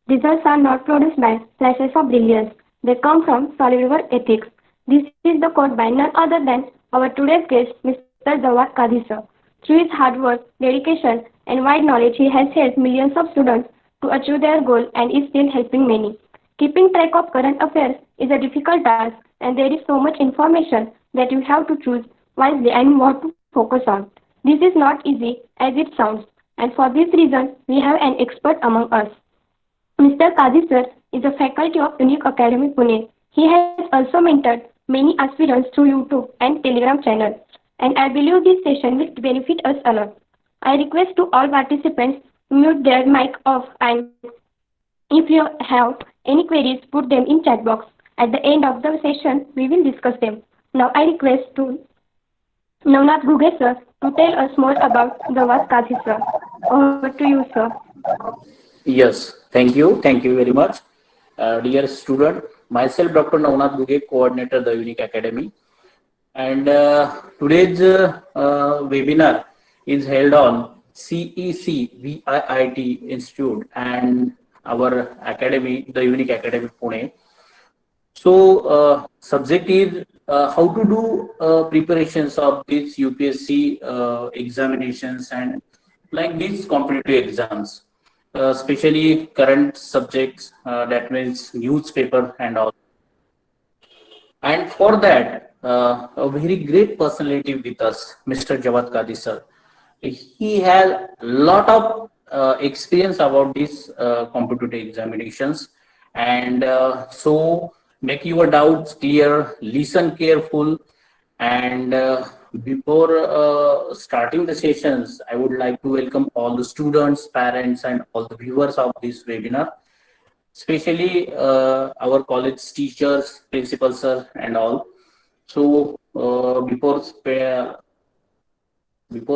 Results are not produced by flashes of brilliance. They come from solid work ethics. This is the quote by none other than our today's guest, Mr. Jawad Qadhi sir. Through his hard work, dedication, and wide knowledge, he has helped millions of students to achieve their goal and is still helping many. Keeping track of current affairs is a difficult task, and there is so much information that you have to choose wisely and what to focus on. This is not easy as it sounds, and for this reason, we have an expert among us. Mr. Kazi sir is a faculty of Unique Academy Pune. He has also mentored many aspirants through YouTube and Telegram channel, and I believe this session will benefit us a lot. I request to all participants to mute their mic off, and if you have any queries, put them in chat box. At the end of the session, we will discuss them. Now I request to Navnath Guge sir to tell us more about Jawad Kazi sir. Over to you, sir. Yes, thank you. Thank you very much. Dear student, myself Dr. Navnath Guge, coordinator the Unique Academy. And today's webinar is held on CEC VIIT Institute and our academy, the Unique Academy Pune. So subject is how to do preparations of these UPSC examinations and like these competitive exams. Especially current subjects, that means newspaper and all. And for that, a very great personality with us, Mr. Jawad Qadhi sir. He has a lot of experience about these competitive examinations, and so make your doubts clear, listen careful, and before starting the sessions, I would like to welcome all the students, parents, and all the viewers of this webinar, especially our college teachers, principals, sir, and all. So before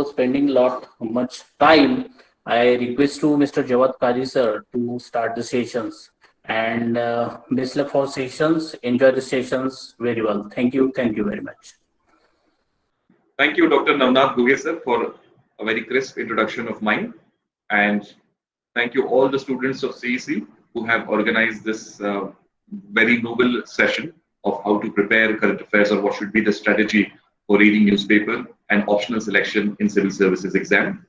spending much time, I request to Mr. Jawad Qadhi sir to start the sessions. And best luck for sessions. Enjoy the sessions very well. Thank you. Thank you very much. Thank you, Dr. Navnath Guge sir, for a very crisp introduction of mine. And thank you all the students of CEC who have organized this very noble session of how to prepare current affairs or what should be the strategy for reading newspaper and optional selection in civil services exam.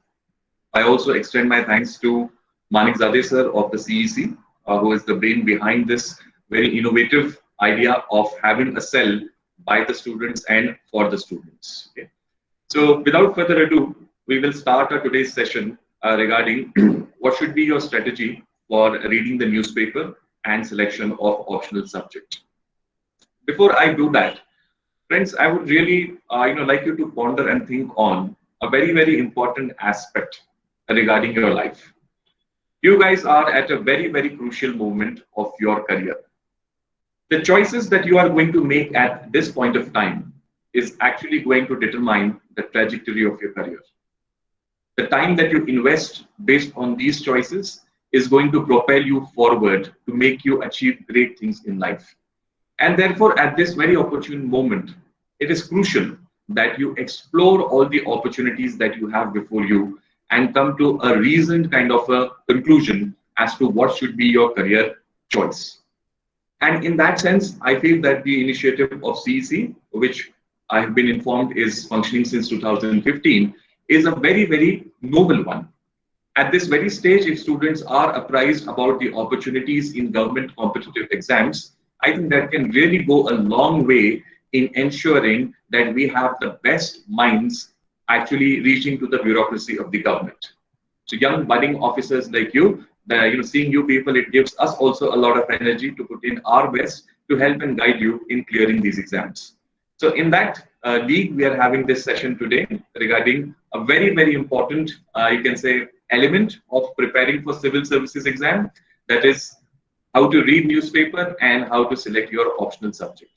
I also extend my thanks to Manik Zadeh sir of the CEC, who is the brain behind this very innovative idea of having a cell by the students and for the students. Okay. So without further ado, we will start our today's session regarding what should be your strategy for reading the newspaper and selection of optional subject. Before I do that, friends, I would really like you to ponder and think on a very, very important aspect regarding your life. You guys are at a very, very crucial moment of your career. The choices that you are going to make at this point of time is actually going to determine the trajectory of your career. The time that you invest based on these choices is going to propel you forward to make you achieve great things in life. And therefore, at this very opportune moment, it is crucial that you explore all the opportunities that you have before you and come to a reasoned kind of a conclusion as to what should be your career choice. And in that sense, I feel that the initiative of CEC, which I have been informed is functioning since 2015, is a very, very noble one. At this very stage, if students are apprised about the opportunities in government competitive exams, I think that can really go a long way in ensuring that we have the best minds actually reaching to the bureaucracy of the government. So young budding officers like you, seeing you people, it gives us also a lot of energy to put in our best to help and guide you in clearing these exams. So in that league, we are having this session today regarding a very, very important, you can say, element of preparing for civil services exam, that is how to read newspaper and how to select your optional subject.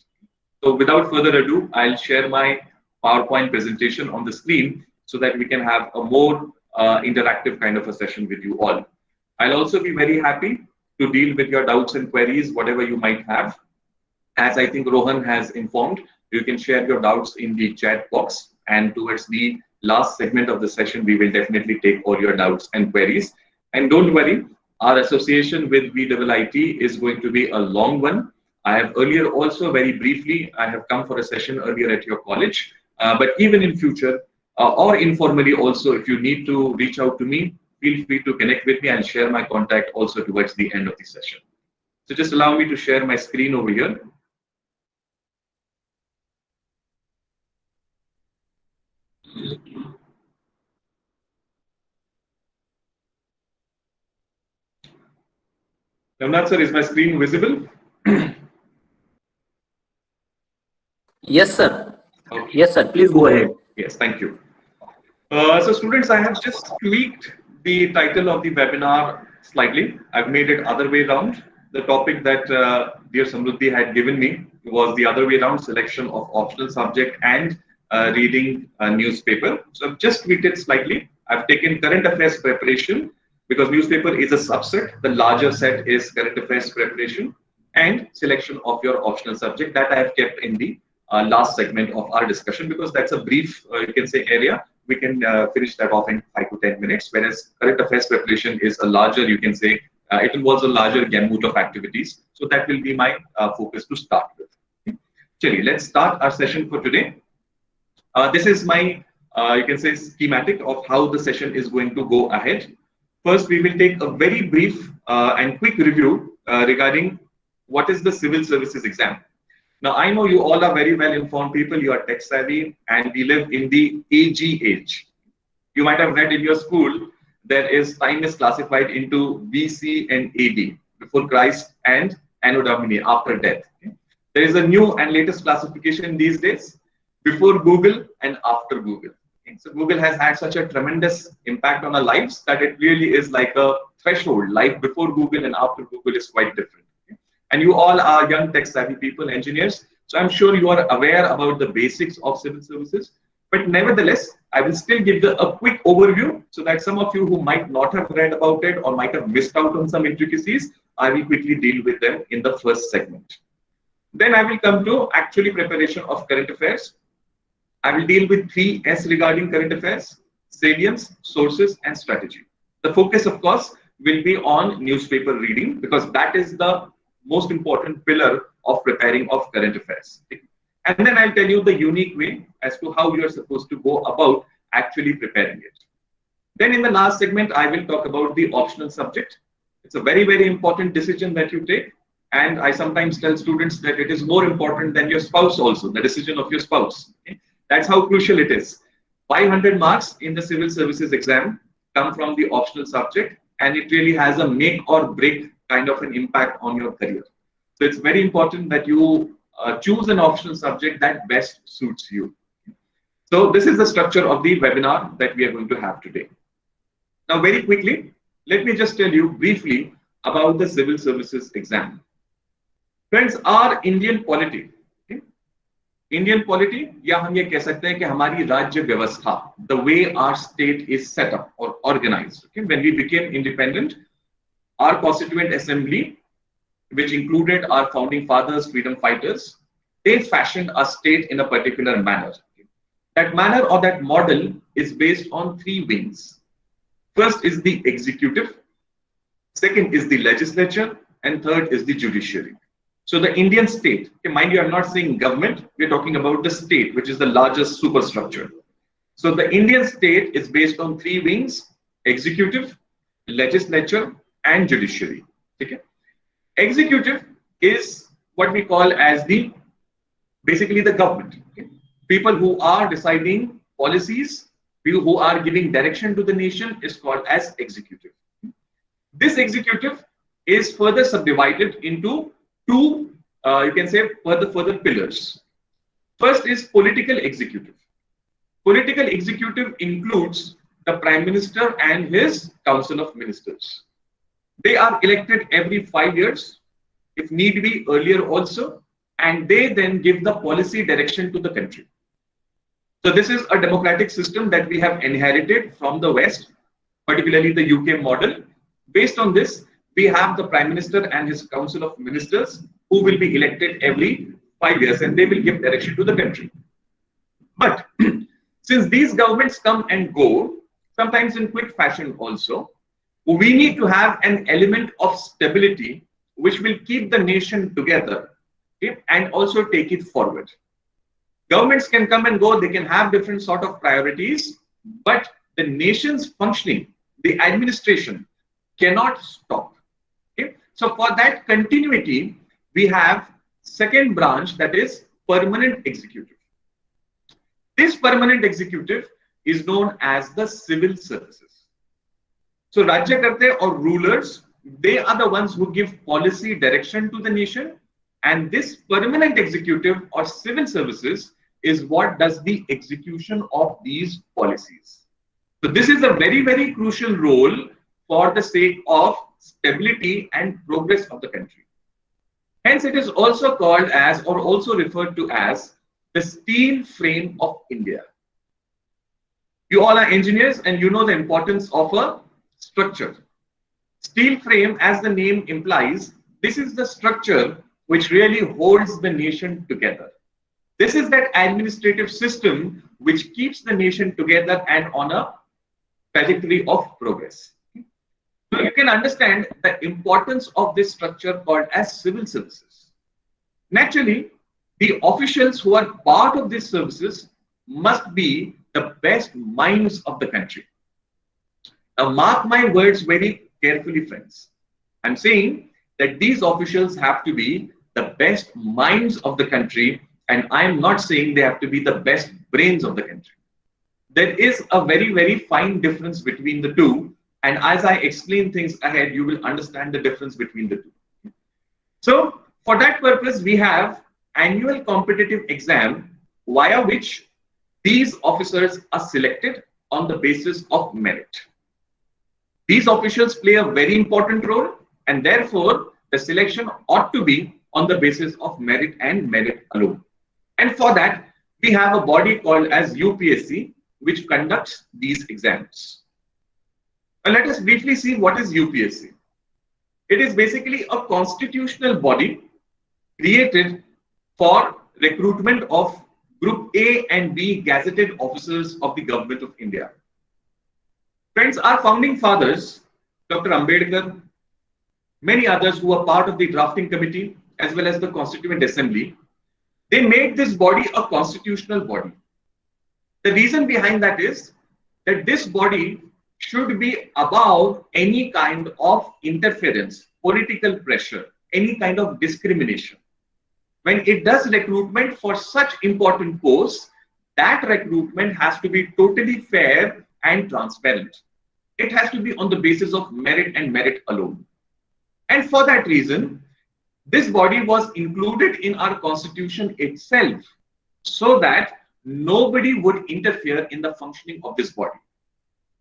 So without further ado, I'll share my PowerPoint presentation on the screen so that we can have a more interactive kind of a session with you all. I'll also be very happy to deal with your doubts and queries, whatever you might have. As I think Rohan has informed, you can share your doubts in the chat box, and towards the last segment of the session, we will definitely take all your doubts and queries. And don't worry, Our association with VIIT is going to be a long one. I have earlier also very briefly, I have come for a session earlier at your college, but even in future or informally also, if you need to reach out to me, feel free to connect with me. I'll share my contact also towards the end of the session. So just allow me to share my screen over here. Navnath sir, is my screen visible? Yes, sir. Okay. Yes, sir. Please go ahead. Yes, thank you. So students, I have just tweaked the title of the webinar slightly. I've made it other way around. The topic that dear Samruddhi had given me was the other way around, selection of optional subject and reading a newspaper. So I've just tweaked it slightly. I've taken current affairs preparation because newspaper is a subset. The larger set is current affairs preparation and selection of your optional subject that I have kept in the last segment of our discussion, because that's a brief, you can say, area. We can finish that off in 5 to 10 minutes, whereas current affairs preparation is a larger, you can say, it involves a larger gamut of activities. So that will be my focus to start with. Okay. Let's start our session for today. This is my, you can say, schematic of how the session is going to go ahead. First, we will take a very brief and quick review regarding what is the civil services exam. Now, I know you all are very well informed people, you are tech savvy, and we live in the AG age. You might have read in your school, there is time is classified into BC and AD, before Christ, and Anno Domini, after death. Okay? There is a new and latest classification these days, before Google and after Google. Okay? So Google has had such a tremendous impact on our lives that it really is like a threshold. Life before Google and after Google is quite different. And you all are young tech savvy people, engineers. So I'm sure you are aware about the basics of civil services. But nevertheless, I will still give a quick overview so that some of you who might not have read about it or might have missed out on some intricacies, I will quickly deal with them in the first segment. Then I will come to actually preparation of current affairs. I will deal with 3 S regarding current affairs: salience, sources, and strategy. The focus, of course, will be on newspaper reading, because that is the most important pillar of preparing of current affairs. And then I'll tell you the unique way as to how you're supposed to go about actually preparing it. Then in the last segment, I will talk about the optional subject. It's a very, very important decision that you take. And I sometimes tell students that it is more important than your spouse also, the decision of your spouse. Okay? That's how crucial it is. 500 marks in the civil services exam come from the optional subject, and it really has a make or break kind of an impact on your career. So it's very important that you choose an optional subject that best suits you. So this is the structure of the webinar that we are going to have today. Now, very quickly, let me just tell you briefly about the civil services exam. Friends, our Indian polity, Indian polity, या हम ये कह सकते हैं कि हमारी राज्य व्यवस्था, the way our state is set up or organized. Okay? When we became independent, our Constituent Assembly, which included our founding fathers, freedom fighters, they fashioned a state in a particular manner. That manner or that model is based on 3 wings. First is the executive, second is the legislature, and third is the judiciary. So the Indian state, okay, mind you, I'm not saying government, we're talking about the state, which is the largest superstructure. So the Indian state is based on 3 wings: executive, legislature, and judiciary. Okay? Executive is what we call as basically the government. Okay? People who are deciding policies, people who are giving direction to the nation is called as executive. This executive is further subdivided into 2, you can say, further pillars. First is political executive. Political executive includes the Prime Minister and his Council of Ministers. They are elected every 5 years, if need be earlier also, and they then give the policy direction to the country. So this is a democratic system that we have inherited from the West, particularly the UK model. Based on this, we have the Prime Minister and his Council of Ministers who will be elected every 5 years, and they will give direction to the country. But since these governments come and go, sometimes in quick fashion also, we need to have an element of stability which will keep the nation together, okay, and also take it forward. Governments can come and go, they can have different sort of priorities, but the nation's functioning, the administration cannot stop. Okay? So for that continuity, we have second branch, that is permanent executive. This permanent executive is known as the civil services. So Rajyakarta or rulers, they are the ones who give policy direction to the nation, and this permanent executive or civil services is what does the execution of these policies. So this is a very, very crucial role for the sake of stability and progress of the country. Hence, it is also called as, or also referred to as, the steel frame of India. You all are engineers and you know the importance of a structure. Steel frame, as the name implies, this is the structure which really holds the nation together. This is that administrative system which keeps the nation together and on a trajectory of progress. So you can understand the importance of this structure called as civil services. Naturally, the officials who are part of these services must be the best minds of the country. Now mark my words very carefully, friends. I'm saying that these officials have to be the best minds of the country, and I'm not saying they have to be the best brains of the country. There is a very, very fine difference between the two, and as I explain things ahead, you will understand the difference between the two. So for that purpose, we have annual competitive exam via which these officers are selected on the basis of merit. These officials play a very important role, and therefore the selection ought to be on the basis of merit and merit alone. And for that, we have a body called as UPSC, which conducts these exams. Now let us briefly see what is UPSC. It is basically a constitutional body created for recruitment of Group A and B gazetted officers of the Government of India. Friends, our founding fathers, Dr. Ambedkar, many others who were part of the drafting committee as well as the Constituent Assembly, they made this body a constitutional body. The reason behind that is that this body should be above any kind of interference, political pressure, any kind of discrimination. When it does recruitment for such important posts, that recruitment has to be totally fair and transparent. It has to be on the basis of merit and merit alone. And for that reason, this body was included in our constitution itself so that nobody would interfere in the functioning of this body.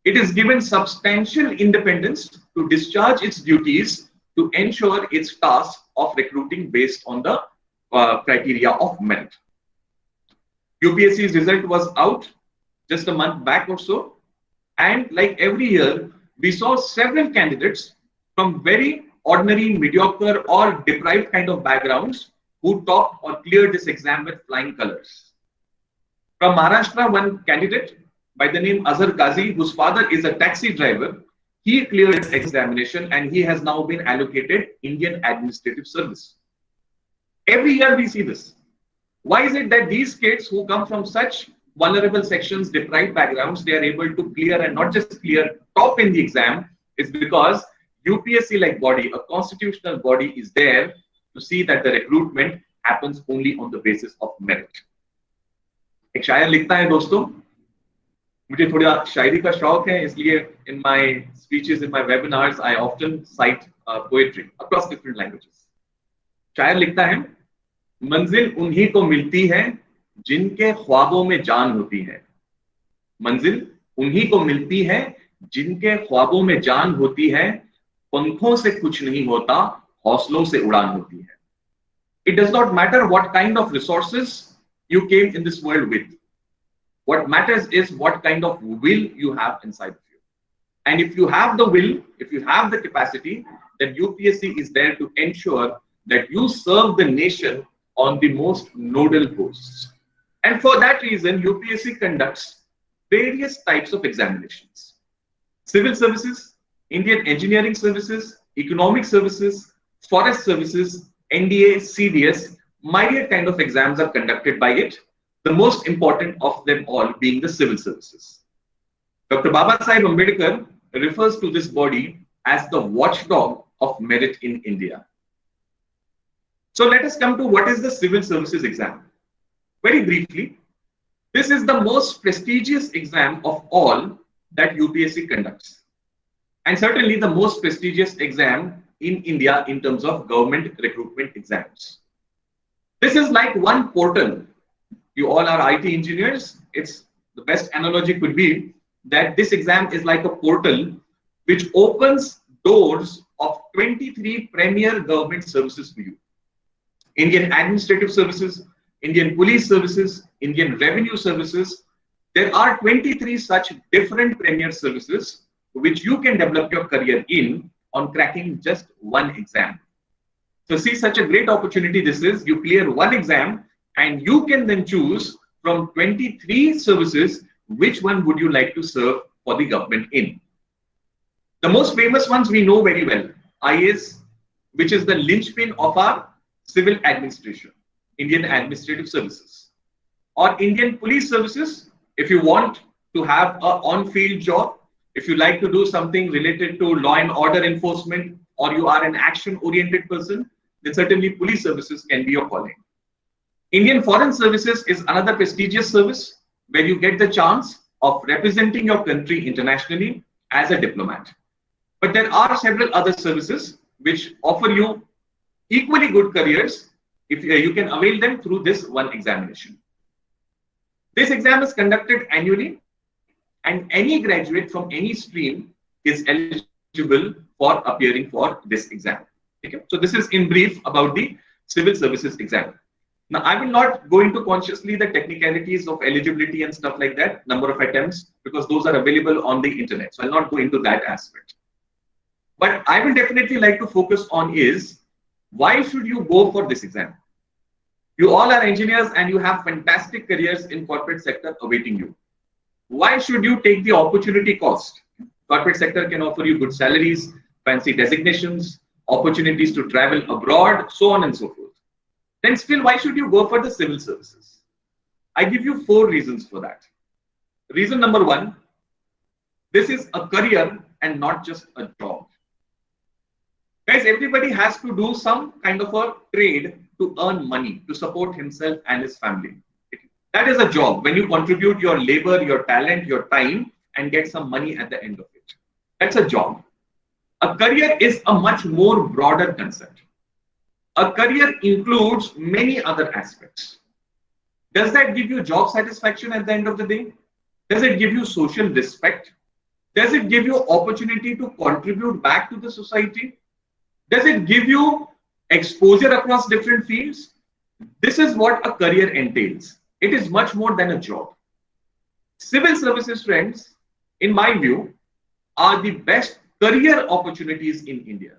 It is given substantial independence to discharge its duties to ensure its task of recruiting based on the criteria of merit. UPSC's result was out just a month back or so, and like every year, we saw several candidates from very ordinary, mediocre or deprived kind of backgrounds who topped or cleared this exam with flying colors. From Maharashtra, one candidate by the name Azhar Ghazi, whose father is a taxi driver, he cleared his examination and he has now been allocated Indian Administrative Service. Every year we see this. Why is it that these kids who come from such vulnerable sections, deprived backgrounds, they are able to clear and not just clear, top in the exam? Is because UPSC like body, a constitutional body, is there to see that the recruitment happens only on the basis of merit. एक शायर लिखता है दोस्तों, मुझे थोड़ा शायरी का शौक है, इसलिए in my speeches, in my webinars, I often cite poetry across different languages. शायर लिखता है, मंजिल उन्हीं को मिलती है जिनके ख्वाबों में जान होती है. मंजिल उन्हीं को मिलती है जिनके ख्वाबों में जान होती है. पंखों से कुछ नहीं होता, हौसलों से उड़ान होती है. It does not matter what kind of resources you came in this world with. What matters is what kind of will you have inside of you. And if you have the will, if you have the capacity, then UPSC is there to ensure that you serve the nation on the most nodal posts. And for that reason, UPSC conducts various types of examinations. Civil services, Indian Engineering Services, Economic Services, Forest Services, NDA, CDS, myriad kind of exams are conducted by it, the most important of them all being the civil services. Dr. Baba Sahib Ambedkar refers to this body as the watchdog of merit in India. So let us come to what is the civil services exam. Very briefly, this is the most prestigious exam of all that UPSC conducts, and certainly the most prestigious exam in India in terms of government recruitment exams. This is like one portal. You all are IT engineers. It's the best analogy could be that this exam is like a portal which opens doors of 23 premier government services to you. Indian Administrative Services, Indian Police Services, Indian Revenue Services. There are 23 such different premier services which you can develop your career in on cracking just one exam. So see, such a great opportunity this is. You clear one exam and you can then choose from 23 services which one would you like to serve for the government in. The most famous ones we know very well. IAS, which is the linchpin of our civil administration, Indian Administrative Services, or Indian Police Services. If you want to have an on-field job, if you like to do something related to law and order enforcement, or you are an action-oriented person, then certainly police services can be your calling. Indian Foreign Services is another prestigious service where you get the chance of representing your country internationally as a diplomat. But there are several other services which offer you equally good careers if you can avail them through this one examination. This exam is conducted annually, and any graduate from any stream is eligible for appearing for this exam. Okay? So this is in brief about the civil services exam. Now, I will not go into consciously the technicalities of eligibility and stuff like that, number of attempts, because those are available on the internet. So I'll not go into that aspect. But I will definitely like to focus on is, why should you go for this exam? You all are engineers and you have fantastic careers in corporate sector awaiting you. Why should you take the opportunity cost? Corporate sector can offer you good salaries, fancy designations, opportunities to travel abroad, so on and so forth. Then still, why should you go for the civil services? I give you 4 reasons for that. Reason number 1, this is a career and not just a job. Guys, everybody has to do some kind of a trade to earn money, to support himself and his family. That is a job, when you contribute your labor, your talent, your time, and get some money at the end of it. That's a job. A career is a much more broader concept. A career includes many other aspects. Does that give you job satisfaction at the end of the day? Does it give you social respect? Does it give you opportunity to contribute back to the society? Does it give you exposure across different fields? This is what a career entails. It is much more than a job. Civil services, friends, in my view, are the best career opportunities in India.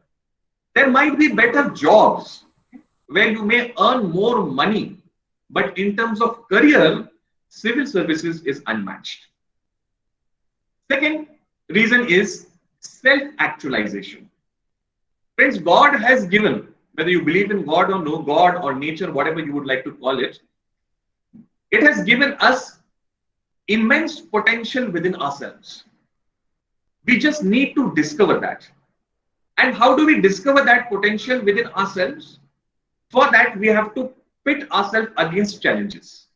There might be better jobs where you may earn more money, but in terms of career, civil services is unmatched. Second reason is self-actualization. Friends, God has given, whether you believe in God or no, God or nature, whatever you would like to call it, it has given us immense potential within ourselves. We just need to discover that. And how do we discover that potential within ourselves? For that, we have to pit ourselves against challenges.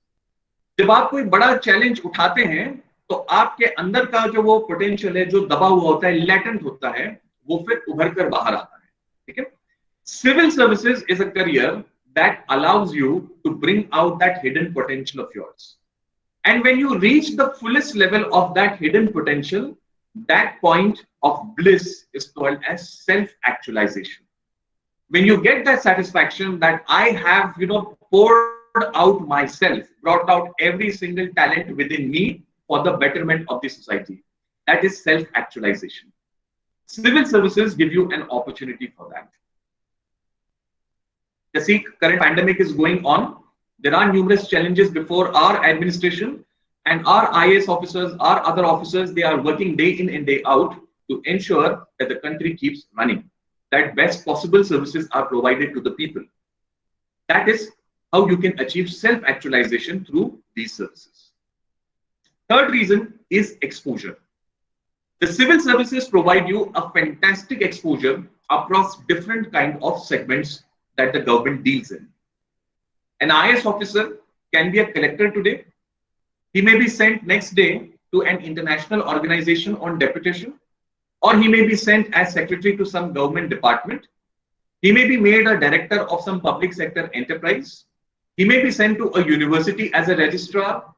जब आप कोई बड़ा challenge उठाते हैं, तो आपके अंदर का जो वो पोटेंशियल है, जो दबा हुआ होता है, लेटेंट होता है, वो फिर उभर कर बाहर आता है. ठीक है? Civil services is a career that allows you to bring out that hidden potential of yours. And when you reach the fullest level of that hidden potential, that point of bliss is called as self-actualization. When you get that satisfaction that I have, poured out myself, brought out every single talent within me for the betterment of the society, that is self-actualization. Civil services give you an opportunity for that. The current pandemic is going on. There are numerous challenges before our administration, and our IAS officers, our other officers, they are working day in and day out to ensure that the country keeps running, that best possible services are provided to the people. That is how you can achieve self-actualization through these services. Third reason is exposure. The civil services provide you a fantastic exposure across different kind of segments that the government deals in. An IAS officer can be a collector today. He may be sent next day to an international organization on deputation, or he may be sent as secretary to some government department. He may be made a director of some public sector enterprise. He may be sent to a university as a registrar.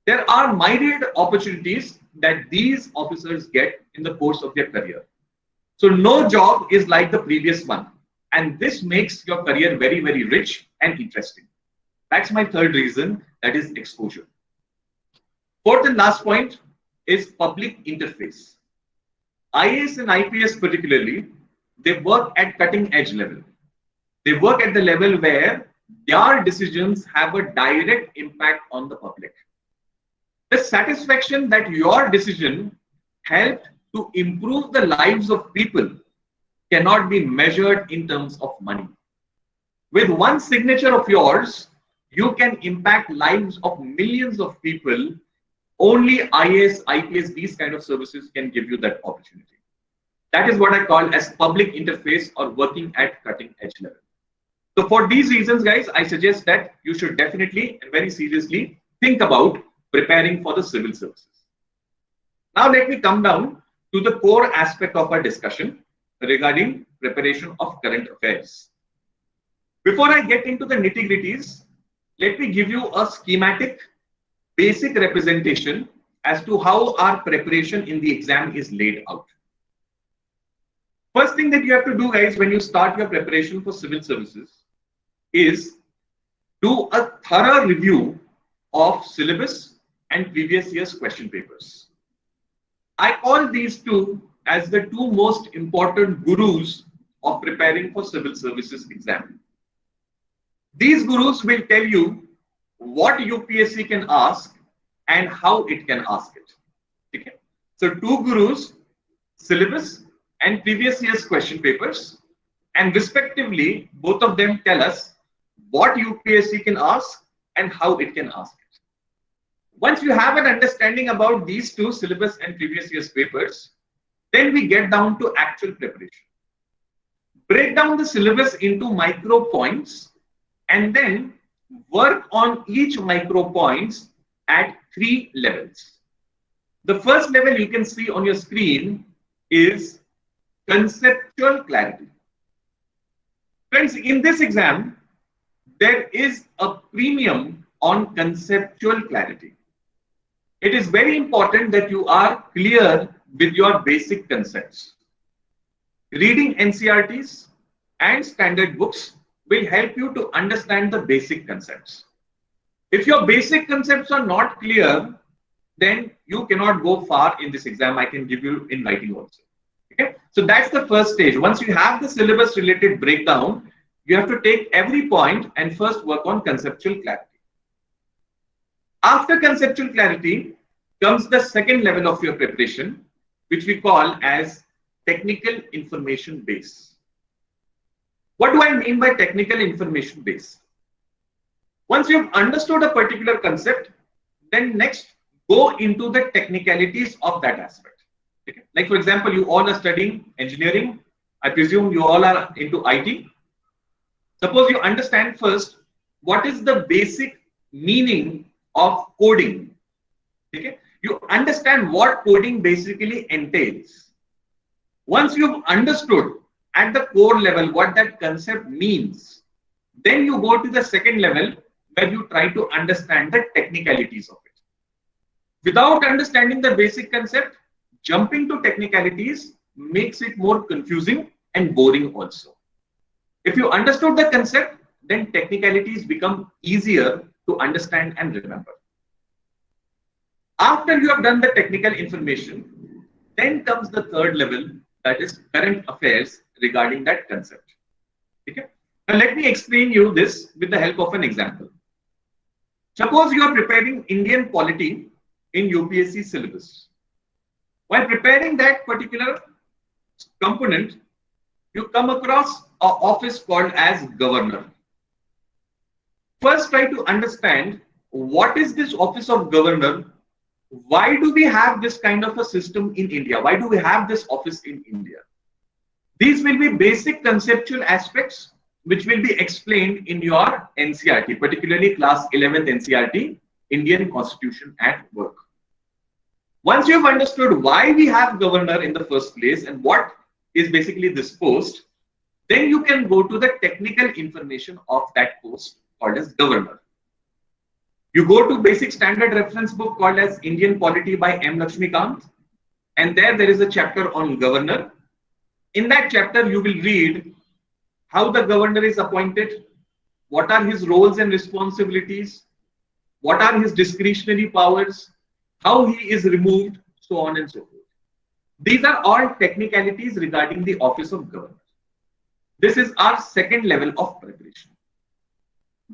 There are myriad opportunities that these officers get in the course of their career. So no job is like the previous one. And this makes your career very, very rich and interesting. That's my third reason, that is exposure. Fourth and last point is public interface. IAS and IPS particularly, they work at cutting edge level. They work at the level where their decisions have a direct impact on the public. The satisfaction that your decision helped to improve the lives of people cannot be measured in terms of money. With one signature of yours, you can impact lives of millions of people. Only IAS, IPS, these kind of services can give you that opportunity. That is what I call as public interface or working at cutting edge level. So for these reasons, guys, I suggest that you should definitely and very seriously think about preparing for the civil services. Now let me come down to the core aspect of our discussion regarding preparation of current affairs. Before I get into the nitty-gritties, let me give you a schematic, basic representation as to how our preparation in the exam is laid out. First thing that you have to do, guys, when you start your preparation for civil services is do a thorough review of syllabus and previous year's question papers. I call these two as the two most important gurus of preparing for civil services exam. These gurus will tell you what UPSC can ask and how it can ask it. Okay? So two gurus, syllabus and previous year's question papers, and respectively, both of them tell us what UPSC can ask and how it can ask it. Once you have an understanding about these two, syllabus and previous year's papers, then we get down to actual preparation. Break down the syllabus into micro points and then work on each micro points at 3 levels. The first level you can see on your screen is conceptual clarity. Friends, in this exam, there is a premium on conceptual clarity. It is very important that you are clear with your basic concepts. Reading NCERTs and standard books will help you to understand the basic concepts. If your basic concepts are not clear, then you cannot go far in this exam. I can give you in writing also. Okay? So that's the first stage. Once you have the syllabus related breakdown, you have to take every point and first work on conceptual clarity. After conceptual clarity comes the second level of your preparation, which we call as technical information base. What do I mean by technical information base? Once you've understood a particular concept, then next go into the technicalities of that aspect. Okay? Like for example, you all are studying engineering. I presume you all are into IT. Suppose you understand first what is the basic meaning of coding. Okay? You understand what coding basically entails. Once you've understood at the core level what that concept means, then you go to the second level where you try to understand the technicalities of it. Without understanding the basic concept, jumping to technicalities makes it more confusing and boring also. If you understood the concept, then technicalities become easier to understand and remember. After you have done the technical information, then comes the third level, that is current affairs regarding that concept. Okay? Now let me explain you this with the help of an example. Suppose you are preparing Indian polity in UPSC syllabus. While preparing that particular component, you come across an office called as governor. First, try to understand what is this office of governor. Why do we have this kind of a system in India? Why do we have this office in India? These will be basic conceptual aspects which will be explained in your NCERT, particularly class 11th NCERT, Indian Constitution at Work. Once you've understood why we have governor in the first place and what is basically this post, then you can go to the technical information of that post called as governor. You go to basic standard reference book called as Indian Polity by M. Lakshmikant, and there is a chapter on governor. In that chapter, you will read how the governor is appointed, what are his roles and responsibilities, what are his discretionary powers, how he is removed, so on and so forth. These are all technicalities regarding the office of governor. This is our second level of preparation.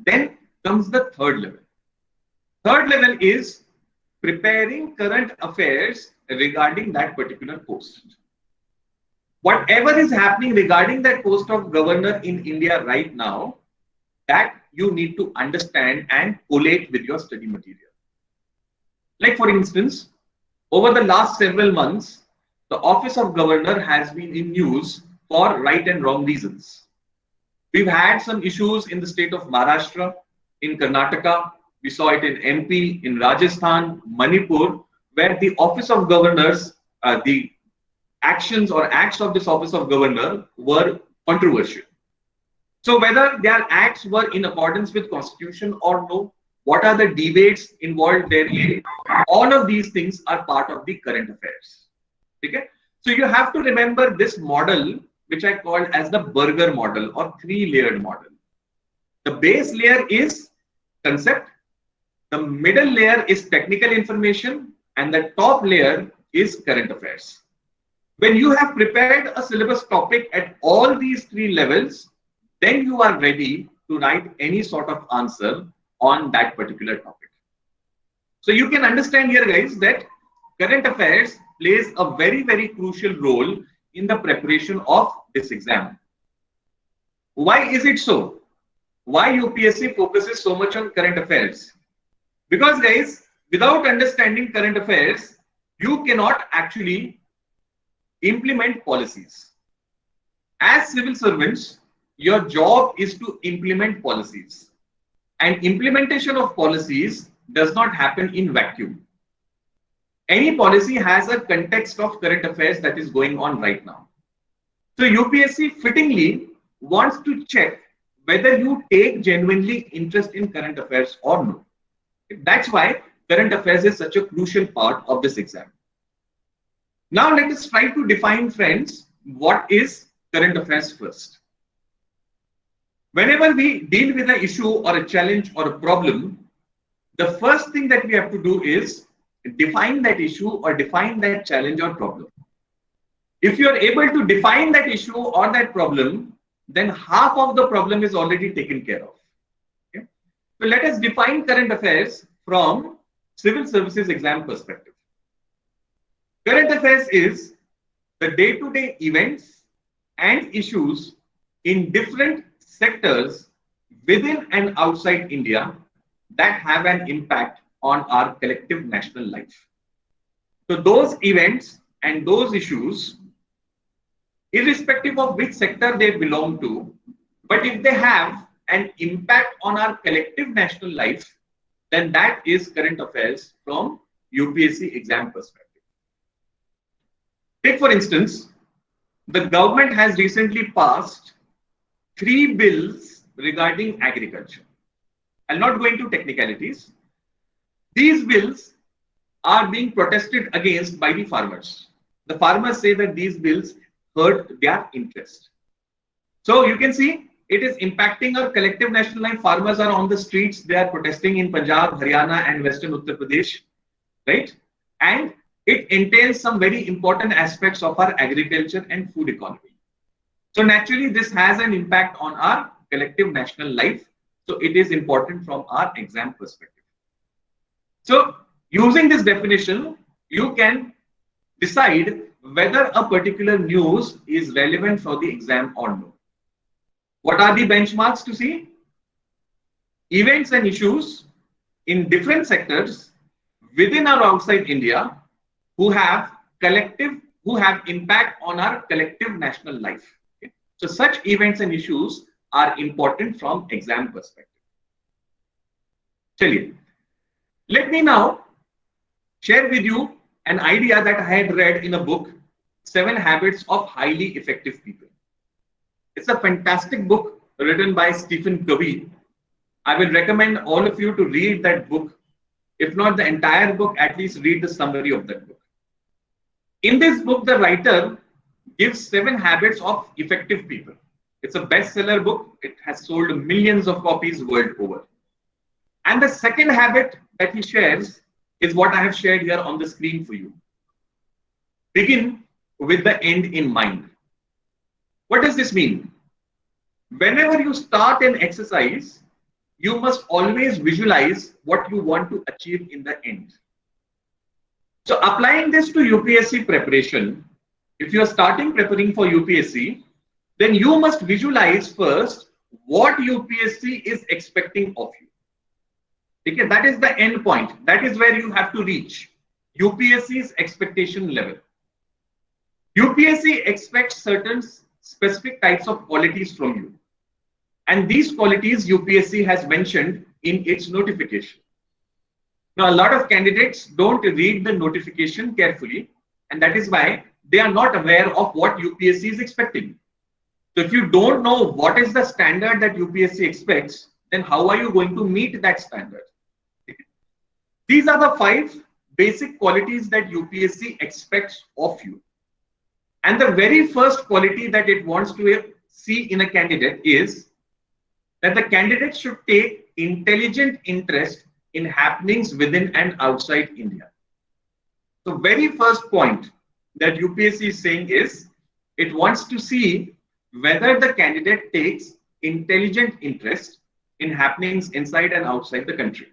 Then comes the third level. Third level is preparing current affairs regarding that particular post. Whatever is happening regarding that post of governor in India right now, that you need to understand and collate with your study material. Like for instance, over the last several months, the office of governor has been in news for right and wrong reasons. We've had some issues in the state of Maharashtra, in Karnataka, we saw it in MP, in Rajasthan, Manipur, where the office of governors, the actions or acts of this office of governor were controversial. So whether their acts were in accordance with constitution or no, what are the debates involved therein, all of these things are part of the current affairs. Okay? So you have to remember this model, which I called as the burger model or three-layered model. The base layer is concept, the middle layer is technical information, and the top layer is current affairs. When you have prepared a syllabus topic at all these three levels, then you are ready to write any sort of answer on that particular topic. So you can understand here, guys, that current affairs plays a very, very crucial role in the preparation of this exam. Why is it so? Why UPSC focuses so much on current affairs? Because, guys, without understanding current affairs, you cannot actually implement policies. As civil servants, your job is to implement policies. And implementation of policies does not happen in vacuum. Any policy has a context of current affairs that is going on right now. So UPSC fittingly wants to check whether you take genuinely interest in current affairs or no. That's why current affairs is such a crucial part of this exam. Now let us try to define, friends, what is current affairs first. Whenever we deal with an issue or a challenge or a problem, the first thing that we have to do is define that issue or define that challenge or problem. If you are able to define that issue or that problem, then half of the problem is already taken care of. Okay? So let us define current affairs from civil services exam perspective. Current affairs is the day-to-day events and issues in different sectors within and outside India that have an impact on our collective national life. So those events and those issues, irrespective of which sector they belong to, but if they have an impact on our collective national life, then that is current affairs from UPSC exam perspective. Take for instance, the government has recently passed 3 bills regarding agriculture. I'll not go into technicalities. These bills are being protested against by the farmers. The farmers say that these bills hurt their interest. So you can see it is impacting our collective national life. Farmers are on the streets. They are protesting in Punjab, Haryana and Western Uttar Pradesh, right? And it entails some very important aspects of our agriculture and food economy. So naturally, this has an impact on our collective national life. So it is important from our exam perspective. So using this definition, you can decide whether a particular news is relevant for the exam or no. What are the benchmarks to see? Events and issues in different sectors within or outside India who have impact on our collective national life. Okay? So such events and issues are important from exam perspective. Chaliye. Let me now share with you an idea that I had read in a book, 7 Habits of Highly Effective People. It's a fantastic book written by Stephen Covey. I will recommend all of you to read that book. If not the entire book, at least read the summary of that book. In this book, the writer gives 7 habits of effective people. It's a bestseller book. It has sold millions of copies world over. And the second habit that he shares is what I have shared here on the screen for you. Begin with the end in mind. What does this mean? Whenever you start an exercise, you must always visualize what you want to achieve in the end. So applying this to UPSC preparation, if you are starting preparing for UPSC, then you must visualize first what UPSC is expecting of you. Okay, that is the end point. That is where you have to reach UPSC's expectation level. UPSC expects certain specific types of qualities from you. And these qualities UPSC has mentioned in its notification. Now, a lot of candidates don't read the notification carefully, and that is why they are not aware of what UPSC is expecting. So if you don't know what is the standard that UPSC expects, then how are you going to meet that standard? These are the 5 basic qualities that UPSC expects of you. And the very first quality that it wants to see in a candidate is that the candidate should take intelligent interest in happenings within and outside India. So very first point that UPSC is saying is it wants to see whether the candidate takes intelligent interest in happenings inside and outside the country.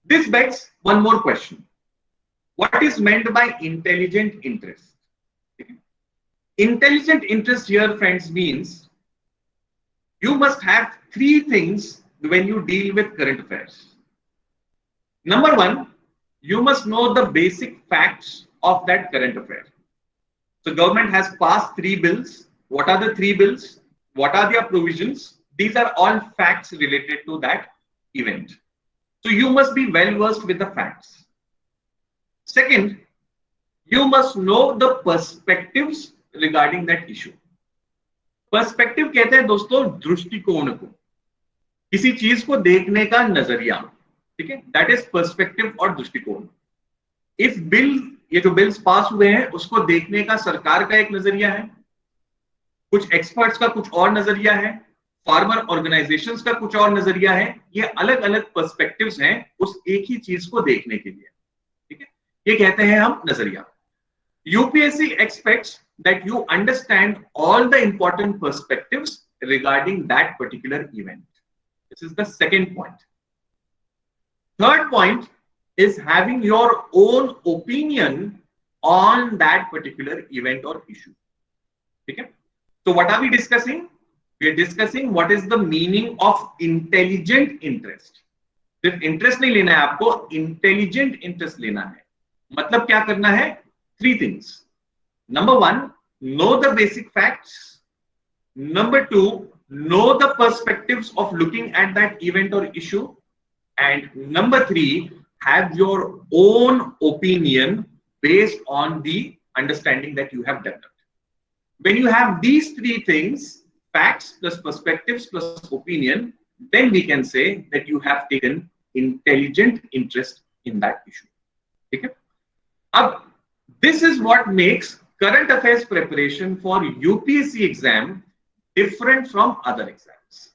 This begs one more question. What is meant by intelligent interest? Intelligent interest here, friends, means you must have 3 things when you deal with current affairs. Number 1, you must know the basic facts of that current affair. So government has passed 3 bills. What are the 3 bills? What are their provisions? These are all facts related to that event. So you must be well versed with the facts. Second, you must know the perspectives regarding that issue. Perspective कहते हैं दोस्तों दृष्टिकोण को, किसी चीज को देखने का नजरिया, ठीक है, दैट इज पर्सपेक्टिव और दृष्टिकोण. इफ बिल, ये जो बिल्स पास हुए हैं उसको देखने का सरकार का एक नजरिया है, कुछ एक्सपर्ट्स का कुछ और नजरिया है, फार्मर ऑर्गेनाइजेशंस का कुछ और नजरिया है. ये अलग अलग पर्सपेक्टिव्स हैं उस एक ही चीज को देखने के लिए, ठीक है, ये कहते हैं हम नजरिया. UPSC aspects that you understand all the important perspectives regarding that particular event. This is the second point. Third point is having your own opinion on that particular event or issue. Okay? So what are we discussing? We are discussing what is the meaning of intelligent interest. सिर्फ interest नहीं लेना है आपको, intelligent interest लेना है. मतलब क्या करना है? 3 things. Number 1, know the basic facts. Number 2, know the perspectives of looking at that event or issue. And number 3, have your own opinion based on the understanding that you have developed. When you have these 3 things, facts plus perspectives plus opinion, then we can say that you have taken intelligent interest in that issue. Okay? This is what makes current affairs preparation for UPSC exam different from other exams.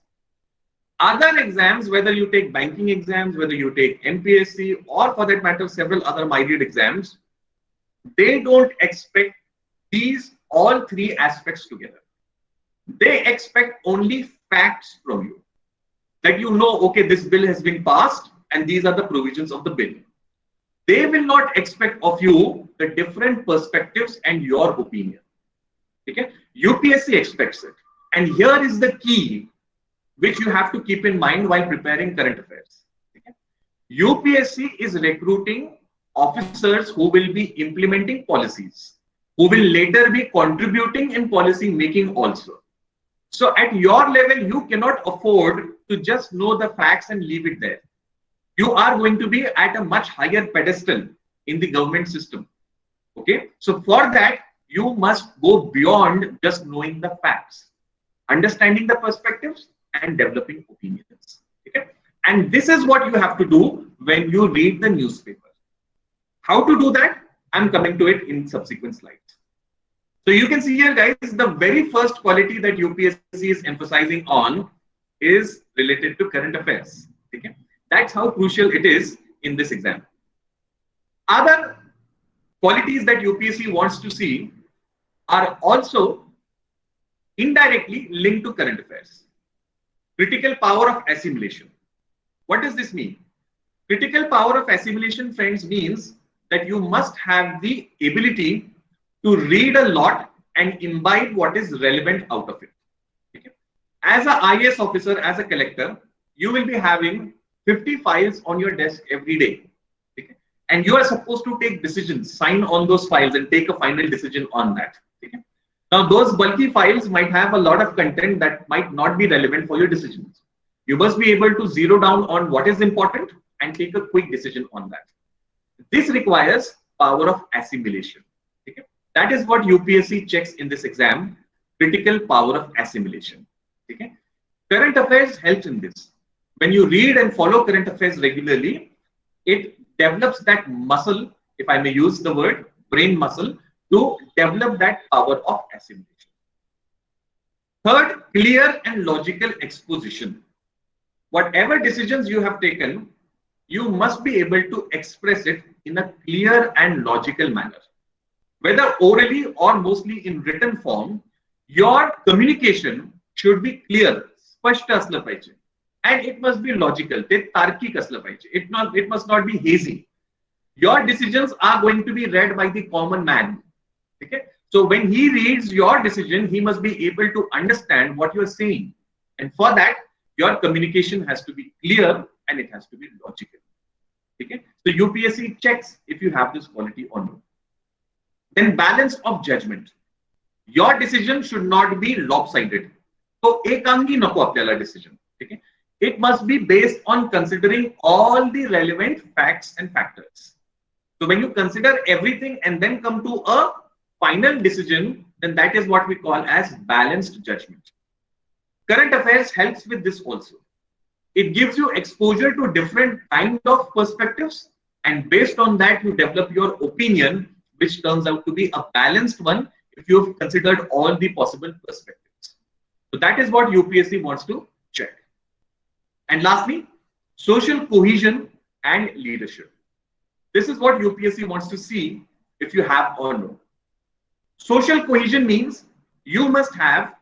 Other exams, whether you take banking exams, whether you take MPSC, or for that matter several other myriad exams, they don't expect these all 3 aspects together. They expect only facts from you, that you know, okay, this bill has been passed and these are the provisions of the bill. they will not expect of you the different perspectives and your opinion. Okay? UPSC expects it. And here is the key which you have to keep in mind while preparing current affairs. Okay? UPSC is recruiting officers who will be implementing policies, who will later be contributing in policy making also. So at your level, you cannot afford to just know the facts and leave it there. You are going to be at a much higher pedestal in the government system. Okay, so for that, you must go beyond just knowing the facts, understanding the perspectives and developing opinions. Okay, and this is what you have to do when you read the newspaper. How to do that? I'm coming to it in subsequent slides. So you can see here, guys, the very first quality that UPSC is emphasizing on is related to current affairs. Okay? That's how crucial it is in this exam. Other qualities that UPSC wants to see are also indirectly linked to current affairs. Critical power of assimilation. What does this mean? Critical power of assimilation, friends, means that you must have the ability to read a lot and imbibe what is relevant out of it. Okay? As an IAS officer, as a collector, you will be having 50 files on your desk every day. Okay? And you are supposed to take decisions, sign on those files and take a final decision on that. Okay? Now, those bulky files might have a lot of content that might not be relevant for your decisions. You must be able to zero down on what is important and take a quick decision on that. This requires power of assimilation. Okay? That is what UPSC checks in this exam, critical power of assimilation. Okay? Current affairs helps in this. When you read and follow current affairs regularly, it develops that muscle, if I may use the word, brain muscle, to develop that power of assimilation. Third, clear and logical exposition. Whatever decisions you have taken, you must be able to express it in a clear and logical manner. Whether orally or mostly in written form, your communication should be clear, spasht asla pahiye, and it must be logical. It must not be hazy. Your decisions are going to be read by the common man. Okay? So when he reads your decision, he must be able to understand what you are saying. And for that, your communication has to be clear and it has to be logical. Okay? So UPSC checks if you have this quality or not. Then balance of judgment. Your decision should not be lopsided. So ekangi nako apnala decision. Okay? It must be based on considering all the relevant facts and factors. So when you consider everything and then come to a final decision, then that is what we call as balanced judgment. Current affairs helps with this also. It gives you exposure to different kind of perspectives, and based on that you develop your opinion, which turns out to be a balanced one if you have considered all the possible perspectives. So that is what UPSC wants to check. And lastly, social cohesion and leadership. This is what UPSC wants to see if you have or no. Social cohesion means you must have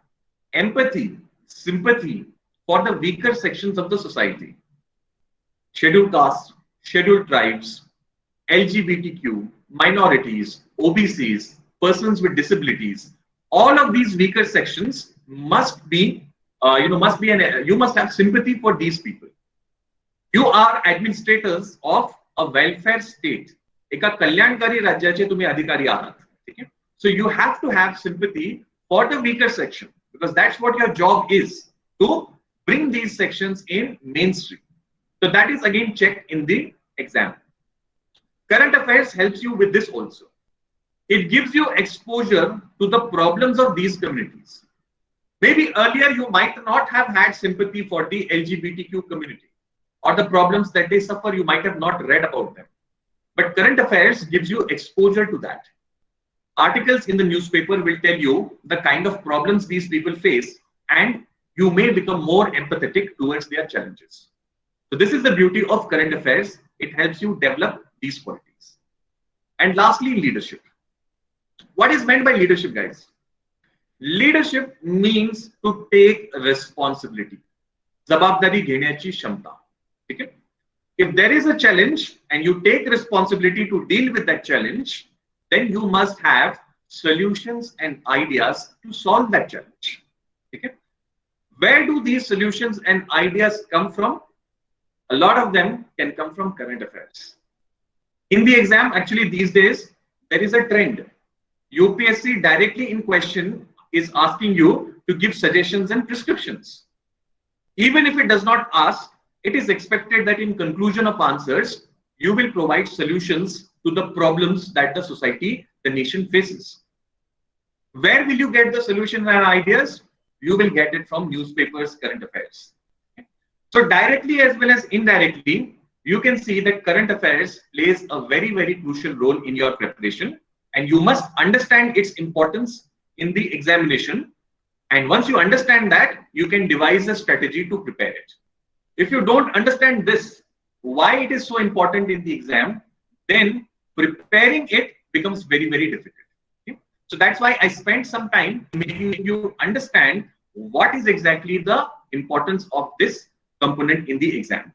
empathy, sympathy for the weaker sections of the society. Scheduled castes, scheduled tribes, LGBTQ, minorities, OBCs, persons with disabilities, all of these weaker sections must be, you must have sympathy for these people. You are administrators of a welfare state. Eka kalyankari rajyache tumhe adhikari ahat. Okay? So you have to have sympathy for the weaker section, because that's what your job is, to bring these sections in mainstream. So that is again checked in the exam. Current affairs helps you with this also. It gives you exposure to the problems of these communities. Maybe earlier you might not have had sympathy for the LGBTQ community or the problems that they suffer. You might have not read about them. But current affairs gives you exposure to that. Articles in the newspaper will tell you the kind of problems these people face, and you may become more empathetic towards their challenges. So this is the beauty of current affairs. It helps you develop these qualities. And lastly, leadership. What is meant by leadership, guys? Leadership means to take responsibility. Jawabdari gheniyachi shamta. Okay? if there is a challenge and you take responsibility to deal with that challenge, then you must have solutions and ideas to solve that challenge. Okay? Where do these solutions and ideas come from? A lot of them can come from current affairs. In the exam, actually these days, there is a trend. UPSC directly in question is asking you to give suggestions and prescriptions. Even if it does not ask, it is expected that in conclusion of answers, you will provide solutions to the problems that the society, the nation faces. Where will you get the solutions and ideas? You will get it from newspapers, current affairs. So directly as well as indirectly, you can see that current affairs plays a very, very crucial role in your preparation, and you must understand its importance in the examination. And once you understand that, you can devise a strategy to prepare it. If you don't understand this, why it is so important in the exam, then preparing it becomes very, very difficult. Okay? So that's why I spent some time making you understand what is exactly the importance of this component in the exam.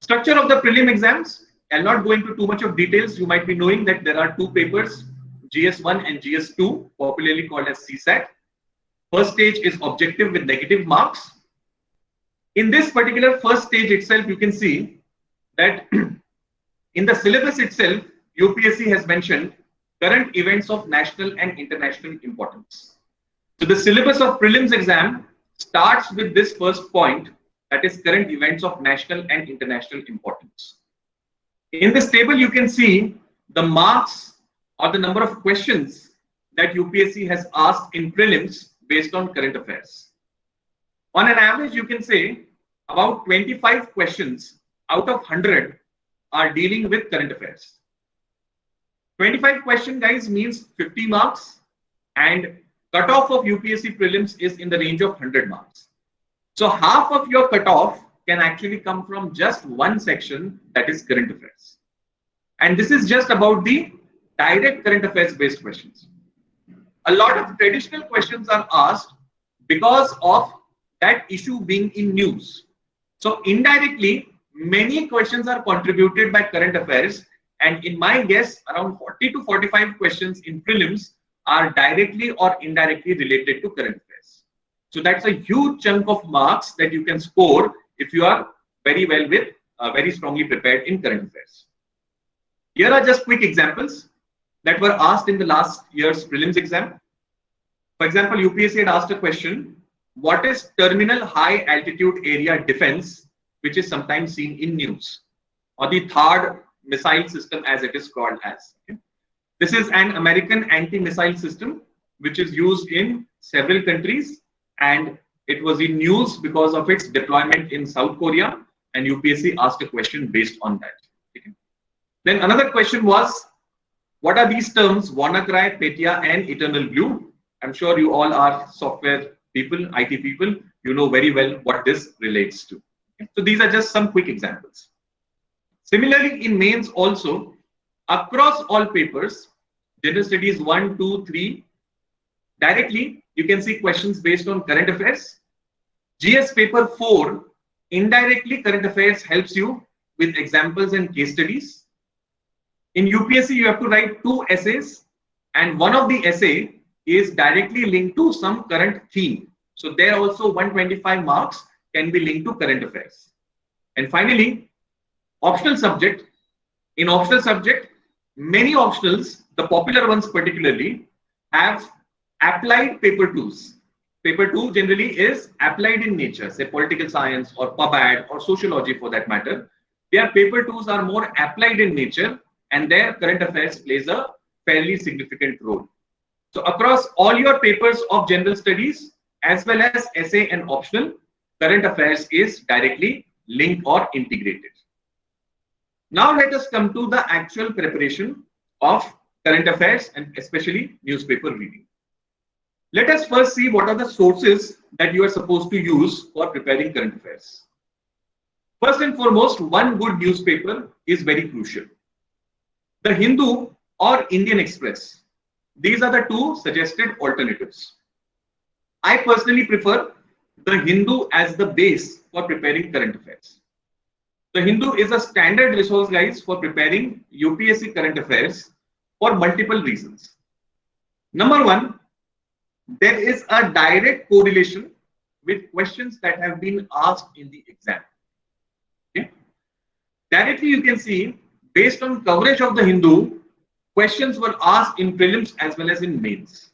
Structure of the prelim exams. I'll not go into too much of details. You might be knowing that there are two papers, GS1 and GS2, popularly called as CSAT. First stage is objective with negative marks. In this particular first stage itself, you can see that in the syllabus itself, UPSC has mentioned current events of national and international importance. So the syllabus of prelims exam starts with this first point, that is current events of national and international importance. In this table, you can see the marks or the number of questions that UPSC has asked in prelims based on current affairs. On an average, you can say about 25 questions out of 100 are dealing with current affairs. 25 question, guys, means 50 marks, and cutoff of UPSC prelims is in the range of 100 marks. So half of your cutoff can actually come from just one section, that is current affairs. And this is just about the direct current affairs based questions. A lot of traditional questions are asked because of that issue being in news. So indirectly, many questions are contributed by current affairs, and in my guess, around 40 to 45 questions in prelims are directly or indirectly related to current affairs. So that's a huge chunk of marks that you can score if you are very well with, very strongly prepared in current affairs. Here are just quick examples that were asked in the last year's prelims exam. For example, UPSC had asked a question, what is terminal high altitude area defense, which is sometimes seen in news, or the THAAD missile system as it is called as. Okay? This is an American anti-missile system which is used in several countries, and it was in news because of its deployment in South Korea, and UPSC asked a question based on that. Okay? Then another question was, what are these terms, WannaCry, Petya, and Eternal Blue? I'm sure you all are software people, IT people, you know very well what this relates to. Okay? So these are just some quick examples. Similarly, in mains also, across all papers, General Studies 1, 2, 3, directly, you can see questions based on current affairs. GS paper 4, indirectly current affairs helps you with examples and case studies. In UPSC, you have to write 2 essays, and one of the essay is directly linked to some current theme. So there also 125 marks can be linked to current affairs. And finally, optional subject. In optional subject, many optionals, the popular ones particularly, have applied paper 2s. Paper 2 generally is applied in nature, say political science or PubAd or sociology for that matter. Their paper 2s are more applied in nature, and their current affairs plays a fairly significant role. So across all your papers of general studies, as well as essay and optional, current affairs is directly linked or integrated. Now let us come to the actual preparation of current affairs and especially newspaper reading. Let us first see what are the sources that you are supposed to use for preparing current affairs. First and foremost, one good newspaper is very crucial. The Hindu or Indian Express. These are the two suggested alternatives. I personally prefer the Hindu as the base for preparing current affairs. The Hindu is a standard resource, guys, for preparing UPSC current affairs for multiple reasons. Number one, there is a direct correlation with questions that have been asked in the exam. Okay? Directly you can see, based on coverage of the Hindu, questions were asked in prelims as well as in mains.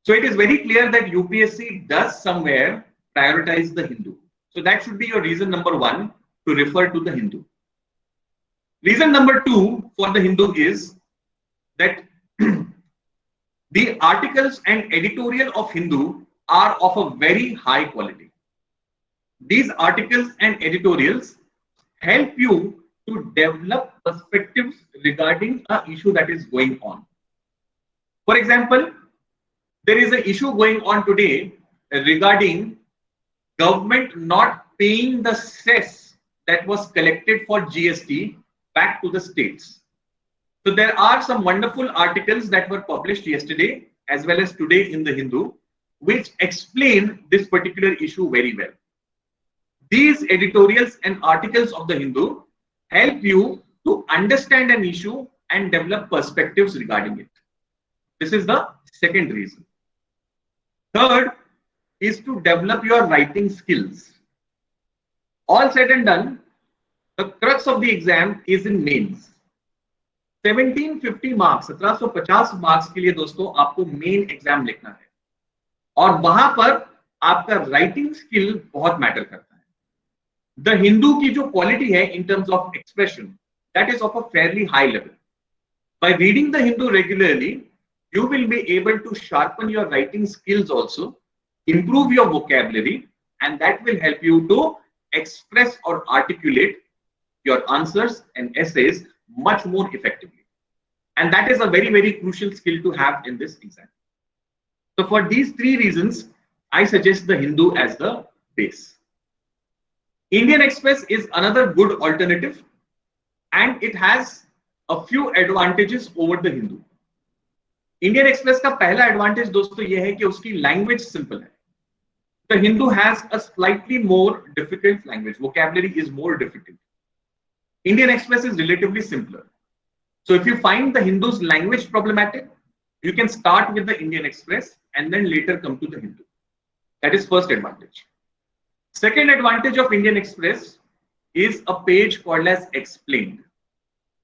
So it is very clear that UPSC does somewhere prioritize the Hindu. So that should be your reason number one to refer to the Hindu. Reason number two for the Hindu is that the articles and editorial of Hindu are of a very high quality. These articles and editorials help you to develop perspectives regarding an issue that is going on. For example, there is an issue going on today regarding government not paying the cess that was collected for GST back to the states. So there are some wonderful articles that were published yesterday as well as today in the Hindu, which explain this particular issue very well. These editorials and articles of the Hindu help you to understand an issue and develop perspectives regarding it. This is the second reason. Third is to develop your writing skills. All said and done, the crux of the exam is in mains. 1750 marks 1750 marks के लिए दोस्तों आपको main exam लिखना है और वहां पर आपका राइटिंग स्किल बहुत मैटर करता है. द हिंदू की जो क्वालिटी है in terms of expression, that is of a fairly high level. By reading the Hindu regularly, you will be able to sharpen your writing skills also, improve your vocabulary, and that will help you to express or articulate your answers and essays much more effectively. And that is a very, very crucial skill to have in this exam. So for these three reasons, I suggest the Hindu as the base. Indian Express is another good alternative, and it has a few advantages over the Hindu. Indian express का पहला advantage दोस्तों यह है कि उसकी language simple है. The Hindu has a slightly more difficult language, vocabulary is more difficult. Indian express is relatively simpler. So if you find the Hindus language problematic, you can start with the Indian Express and then later come to the Hindu. That is first advantage. Second advantage of Indian Express is a page called as Explained.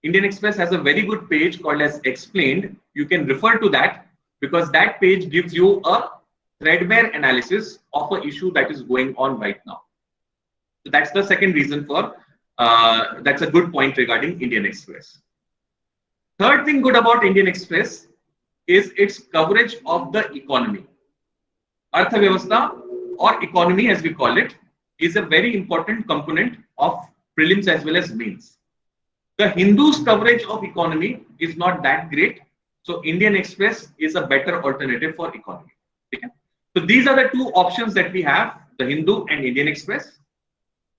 Indian Express has a very good page called as Explained. You can refer to that because that page gives you a threadbare analysis of an issue that is going on right now. So that's the second reason for, that's a good point regarding Indian Express. Third thing good about Indian Express is its coverage of the economy. Arthavyavastha or economy as we call it is a very important component of prelims as well as mains. The Hindu's coverage of economy is not that great, so Indian Express is a better alternative for economy. Okay? So these are the two options that we have, the Hindu and Indian Express.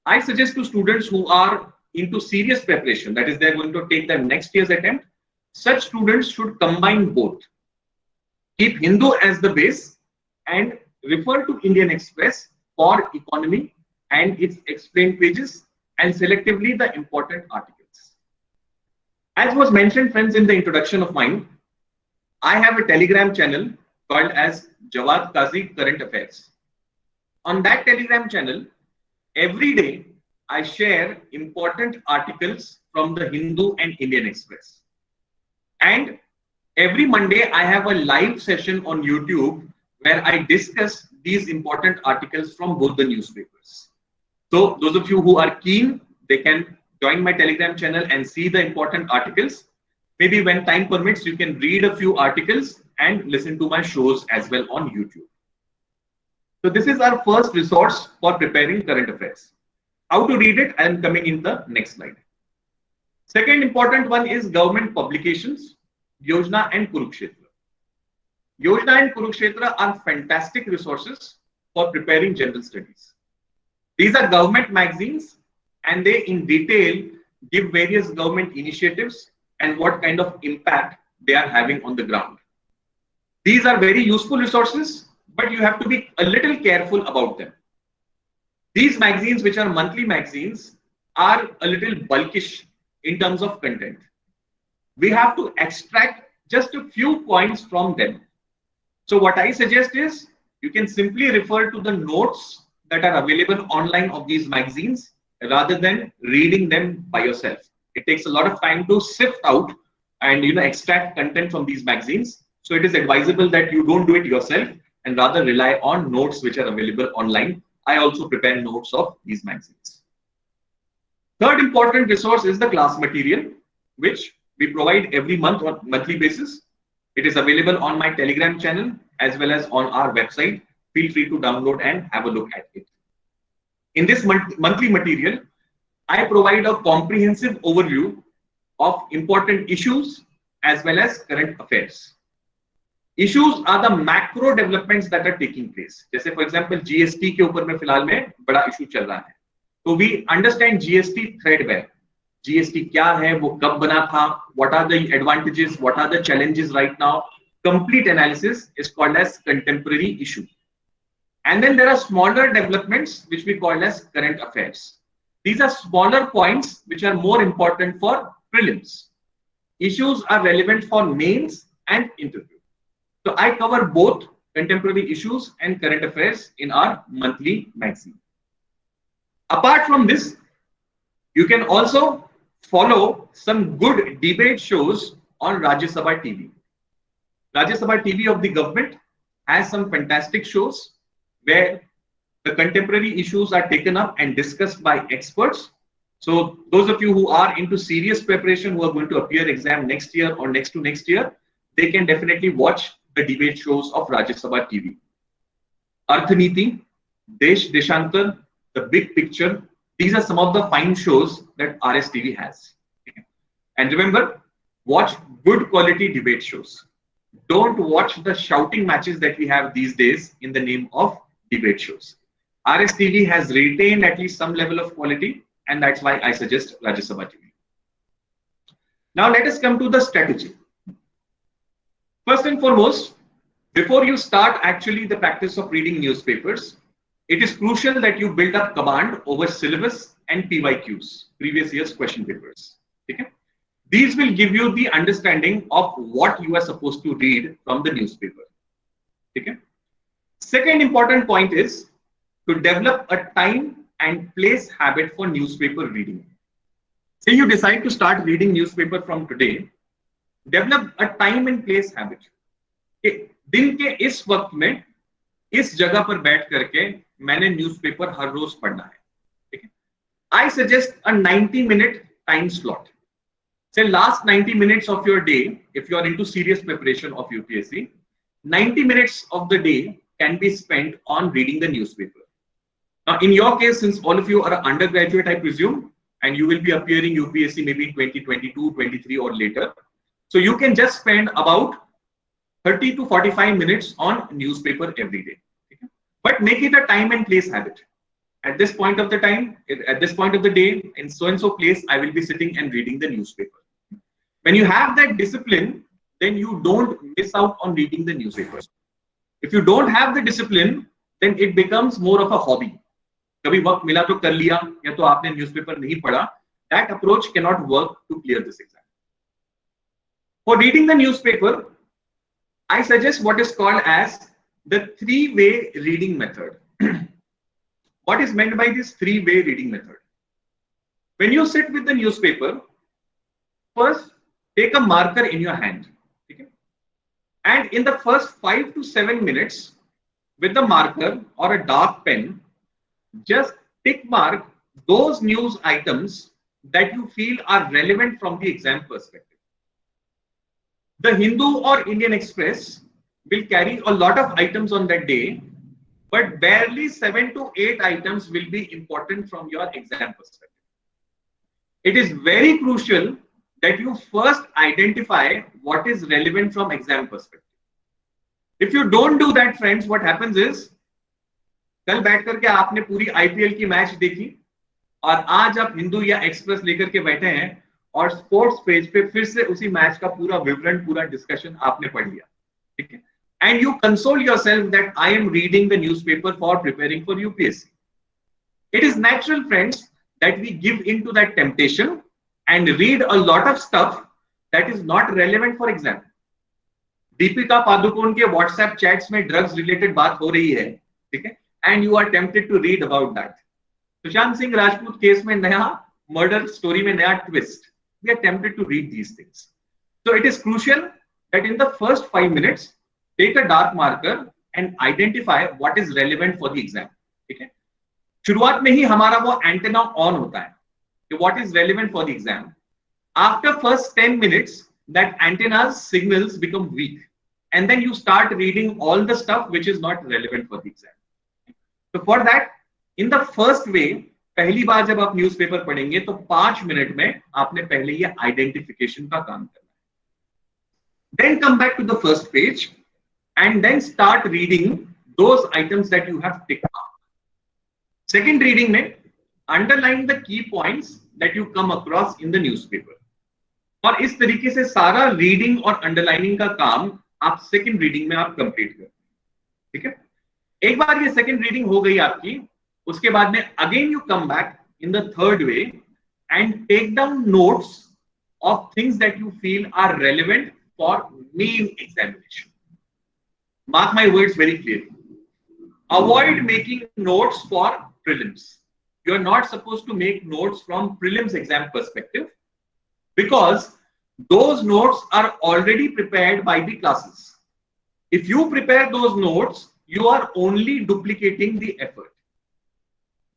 I suggest to students who are into serious preparation, that is, they're going to take their next year's attempt, such students should combine both. Keep Hindu as the base and refer to Indian Express for economy and its explained pages and selectively the important articles. As was mentioned, friends, in the introduction of mine, I have a Telegram channel called as Jawad Qazi Current Affairs. On that Telegram channel, every day I share important articles from the Hindu and Indian Express. And every Monday I have a live session on YouTube where I discuss these important articles from both the newspapers. So those of you who are keen, they can join my Telegram channel and see the important articles. Maybe when time permits, you can read a few articles and listen to my shows as well on YouTube. So this is our first resource for preparing current affairs. How to read it? I am coming in the next slide. Second important one is government publications, Yojana and Kurukshetra. Yojana and Kurukshetra are fantastic resources for preparing general studies. These are government magazines, and they in detail give various government initiatives and what kind of impact they are having on the ground. These are very useful resources, but you have to be a little careful about them. These magazines, which are monthly magazines, are a little bulkish in terms of content. We have to extract just a few points from them. So what I suggest is you can simply refer to the notes that are available online of these magazines rather than reading them by yourself. It takes a lot of time to sift out and extract content from these magazines. So it is advisable that you don't do it yourself and rather rely on notes which are available online. I also prepare notes of these magazines. Third important resource is the class material, which we provide every month on monthly basis. It is available on my Telegram channel as well as on our website. Feel free to download and have a look at it. In this monthly material, I provide a comprehensive overview of important issues as well as current affairs. Issues are the macro developments that are taking place. जैसे for example GST के ऊपर में फिलहाल में बड़ा issue चल रहा है. तो we understand GST threadbare. GST क्या है, वो कब बना था, what are the advantages, what are the challenges right now. Complete analysis is called as contemporary issue. And then there are smaller developments which we call as current affairs. These are smaller points which are more important for prelims. Issues are relevant for mains and interview. So I cover both contemporary issues and current affairs in our monthly magazine. Apart from this, you can also follow some good debate shows on Rajya Sabha TV. Rajya Sabha TV of the government has some fantastic shows where the contemporary issues are taken up and discussed by experts. So those of you who are into serious preparation, who are going to appear exam next year or next to next year, they can definitely watch the debate shows of Rajya Sabha TV. Arthaniti, Desh Deshantar, The Big Picture, these are some of the fine shows that RSTV has. And remember, watch good quality debate shows. Don't watch the shouting matches that we have these days in the name of debate shows. RSTV has retained at least some level of quality, and that's why I suggest Rajya Sabha TV. Now let us come to the strategy. First and foremost, before you start actually the practice of reading newspapers, it is crucial that you build up command over syllabus and PYQs, previous year's question papers. Okay? These will give you the understanding of what you are supposed to read from the newspaper. Okay? Second important point is to develop a time and place habit for newspaper reading. Say you decide to start reading newspaper from today, develop a time and place habit. Okay? दिन के इस वक्त में इस जगह पर बैठ करके मैंने न्यूज़पेपर हर रोज पढ़ना है. ठीक है? I suggest a 90-minute time slot. Say last 90 minutes of your day, if you are into serious preparation of UPSC, 90 minutes of the day can be spent on reading the newspaper. Now, in your case, since all of you are undergraduate, I presume, and you will be appearing UPSC maybe in 2022, 23 or later, so you can just spend about 30 to 45 minutes on newspaper every day. Okay? But make it a time and place habit. At this point of the time, at this point of the day, in so and so place, I will be sitting and reading the newspaper. When you have that discipline, then you don't miss out on reading the newspapers. If you don't have the discipline, then it becomes more of a hobby. कभी वक्त मिला तो कर लिया या तो आपने newspaper नहीं पढ़ा. That approach cannot work to clear this exam. For reading the newspaper, I suggest what is called as the three-way reading method. What is meant by this three-way reading method? When you sit with the newspaper, first take a marker in your hand. Okay? And in the first 5 to 7 minutes, with the marker or a dark pen, just tick mark those news items that you feel are relevant from the exam perspective. The Hindu or Indian Express will carry a lot of items on that day, but barely 7 to 8 items will be important from your exam perspective. It is very crucial that you first identify what is relevant from exam perspective. If you don't do that, friends, what happens is, कल बैठ करके आपने पूरी IPL की match देखी और आज आप हिंदू या एक्सप्रेस लेकर के बैठे हैं और स्पोर्ट्स पेज पे फिर से उसी मैच का पूरा विवरण, पूरा डिस्कशन आपने पढ़ लिया. ठीक है? And you console yourself that I am reading the newspaper for preparing for UPSC. It is natural, friends, that we give into that temptation and read a lot of stuff that is not relevant for exam. Deepika Padukone के WhatsApp chats में drugs related बात हो रही है, ठीक है, and you are tempted to read about that. Sushant Singh Rajput case में नया मर्डर स्टोरी में नया twist, we are tempted to read these things. So it is crucial that in the first 5 minutes take a dark marker and identify what is relevant for the exam. ठीक है, शुरुआत में ही हमारा वो antenna on होता है कि what is relevant for the exam. After first 10 minutes that antenna's signals become weak, and then you start reading all the stuff which is not relevant for the exam. So for that, in the first way, पहली बार जब आप newspaper पढ़ेंगे तो 5 minute में आपने पहले ये identification का काम करना है. Then come back to the first page and then start reading those items that you have picked up. Second reading में underline the key points that you come across in the newspaper. और इस तरीके से सारा reading और underlining का काम आप सेकंड रीडिंग में आप कंप्लीट करते हैं. ठीक है, एक बार ये सेकंड रीडिंग हो गई आपकी, उसके बाद में again you come back in the third way and take down notes of things that you feel are relevant for main examination. Mark my words very clearly. Avoid making notes for prelims. You are not supposed to make notes from prelims exam perspective, because those notes are already prepared by the classes. If you prepare those notes, you are only duplicating the effort.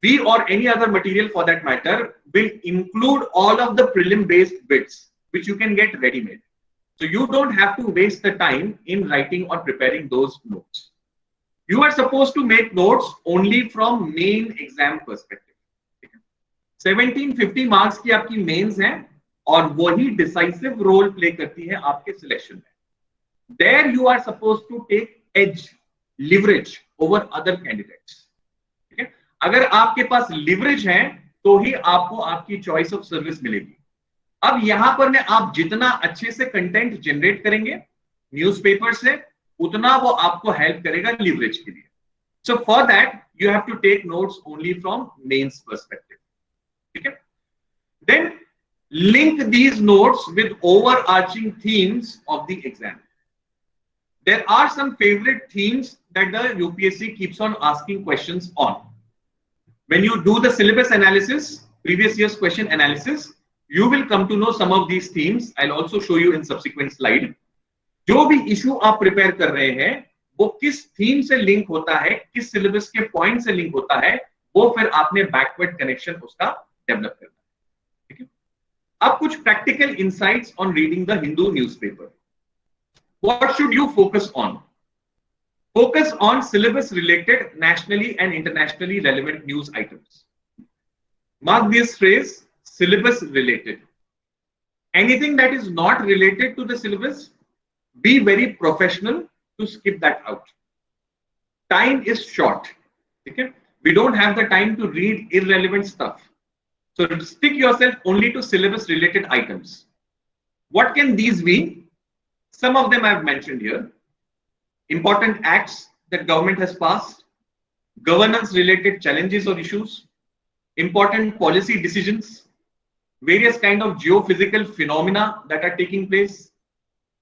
We or any other material for that matter will include all of the prelim based bits which you can get ready made. So you don't have to waste the time in writing or preparing those notes. You are supposed to make notes only from main exam perspective. 1750 marks की आपकी mains है और वही decisive role play करती है आपके selection में. There you are supposed to take edge, leverage over other candidates. ठीक है, अगर आपके पास लिवरेज है तो ही आपको आपकी चॉइस ऑफ सर्विस मिलेगी. अब यहां पर में आप जितना अच्छे से कंटेंट जनरेट करेंगे न्यूज़पेपर से, उतना वो आपको हेल्प करेगा लिवरेज के लिए. So for that you have to take notes only from mains perspective. ठीक है, then link these notes with overarching themes of the exam. There are some favorite themes that the UPSC keeps on asking questions on. When you do the syllabus analysis, previous year's question analysis, you will come to know some of these themes. I'll also show you in subsequent slide. जो भी issue आप prepare कर रहे हैं, वो किस theme से link होता है, किस syllabus के point से link होता है, वो फिर आपने backward connection उसका develop करना. अब कुछ practical insights on reading the Hindu newspaper. What should you focus on? Focus on syllabus related nationally and internationally relevant news items. Mark this phrase, syllabus related. Anything that is not related to the syllabus, be very professional to skip that out. Time is short. Okay? We don't have the time to read irrelevant stuff. So stick yourself only to syllabus related items. What can these be? Some of them I have mentioned here. Important acts that government has passed, governance related challenges or issues, important policy decisions, various kind of geophysical phenomena that are taking place,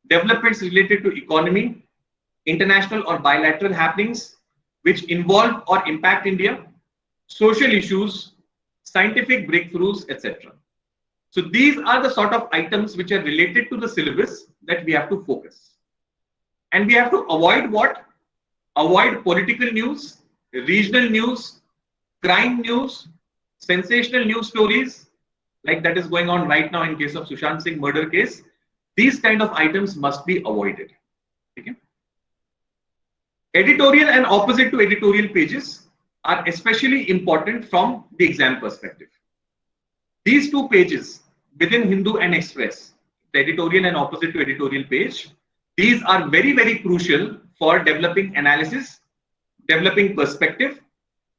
developments related to economy, international or bilateral happenings which involve or impact India, social issues, scientific breakthroughs, etc. So these are the sort of items which are related to the syllabus that we have to focus. And we have to avoid what? Avoid political news, regional news, crime news, sensational news stories, like that is going on right now in case of Sushant Singh murder case. These kind of items must be avoided. Okay? Editorial and opposite to editorial pages are especially important from the exam perspective. These two pages within Hindu and Express, the editorial and opposite to editorial page, these are very, very crucial for developing analysis, developing perspective,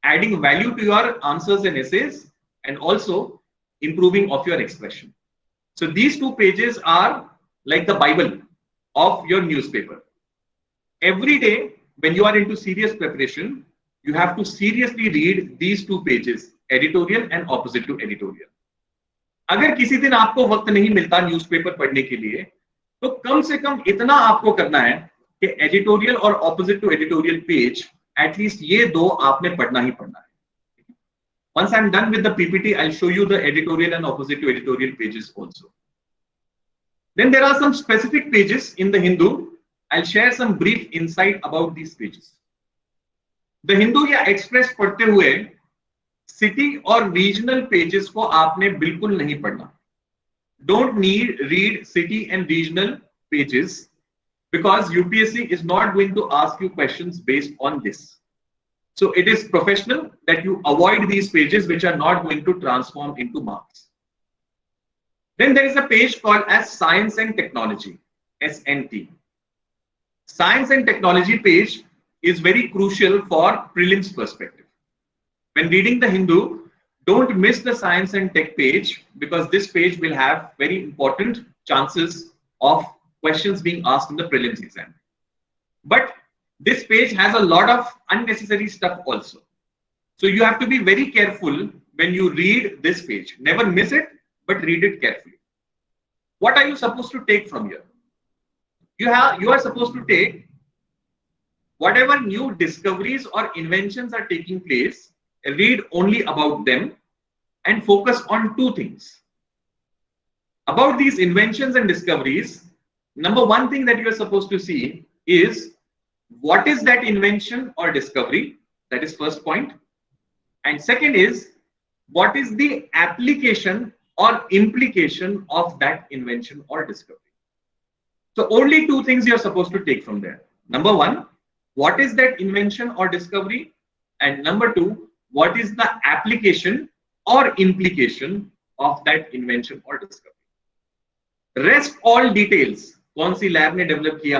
adding value to your answers and essays, and also improving of your expression. So these two pages are like the Bible of your newspaper. Every day when you are into serious preparation, you have to seriously read these two pages, editorial and opposite to editorial. अगर किसी दिन आपको वक्त नहीं मिलता newspaper पढ़ने के लिए, तो कम से कम इतना आपको करना है कि एडिटोरियल और opposite to editorial page, at least ये दो आपने पढ़ना ही पढ़ना है. Once I'm done with the PPT, I'll show you the editorial and opposite to editorial pages also. Then there are some specific pages in the Hindu. I'll share some brief insight about these pages. The Hindu या Express पढ़ते हुए city और regional pages को आपने बिल्कुल नहीं पढ़ना. Don't read city and regional pages because UPSC is not going to ask you questions based on this. So it is professional that you avoid these pages which are not going to transform into marks. Then there is a page called as Science and Technology, SNT. Science and Technology page is very crucial for prelims perspective. When reading the Hindu, don't miss the Science and Tech page because this page will have very important chances of questions being asked in the prelims exam. But this page has a lot of unnecessary stuff also. So you have to be very careful when you read this page. Never miss it, but read it carefully. What are you supposed to take from here? You are supposed to take whatever new discoveries or inventions are taking place, read only about them and focus on two things. About these inventions and discoveries, number one thing that you are supposed to see is what is that invention or discovery? That is first point. And second is what is the application or implication of that invention or discovery? So only two things you are supposed to take from there. Number one, what is that invention or discovery? And number two, what is the application or implication of that invention or discovery? Rest all details, कौन सी lab ने develop किया,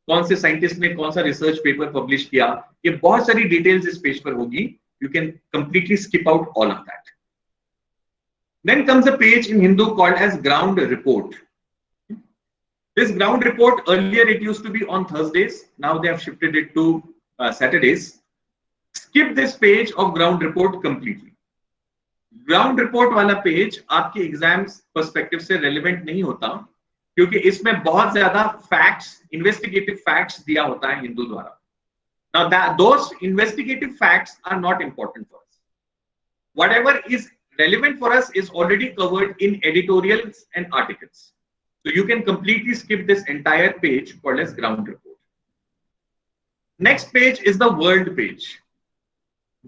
कौन से scientist ने कौन सा research paper publish किया, ये बहुत सारी डिटेल्स इस पेज पर होगी. You can completely skip out all of that. Then comes a page in Hindu called as ground report. This ground report, earlier it used to be on Thursdays. Now they have shifted it to Saturdays. Skip this page of ground report completely. Ground report वाला page आपके exams perspective से relevant नहीं होता क्योंकि इसमें बहुत ज्यादा facts, investigative facts दिया होता है हिंदू द्वारा. Now that those investigative facts are not important for us. Whatever is relevant for us is already covered in editorials and articles. So you can completely skip this entire page called as ground report. Next page is the world page.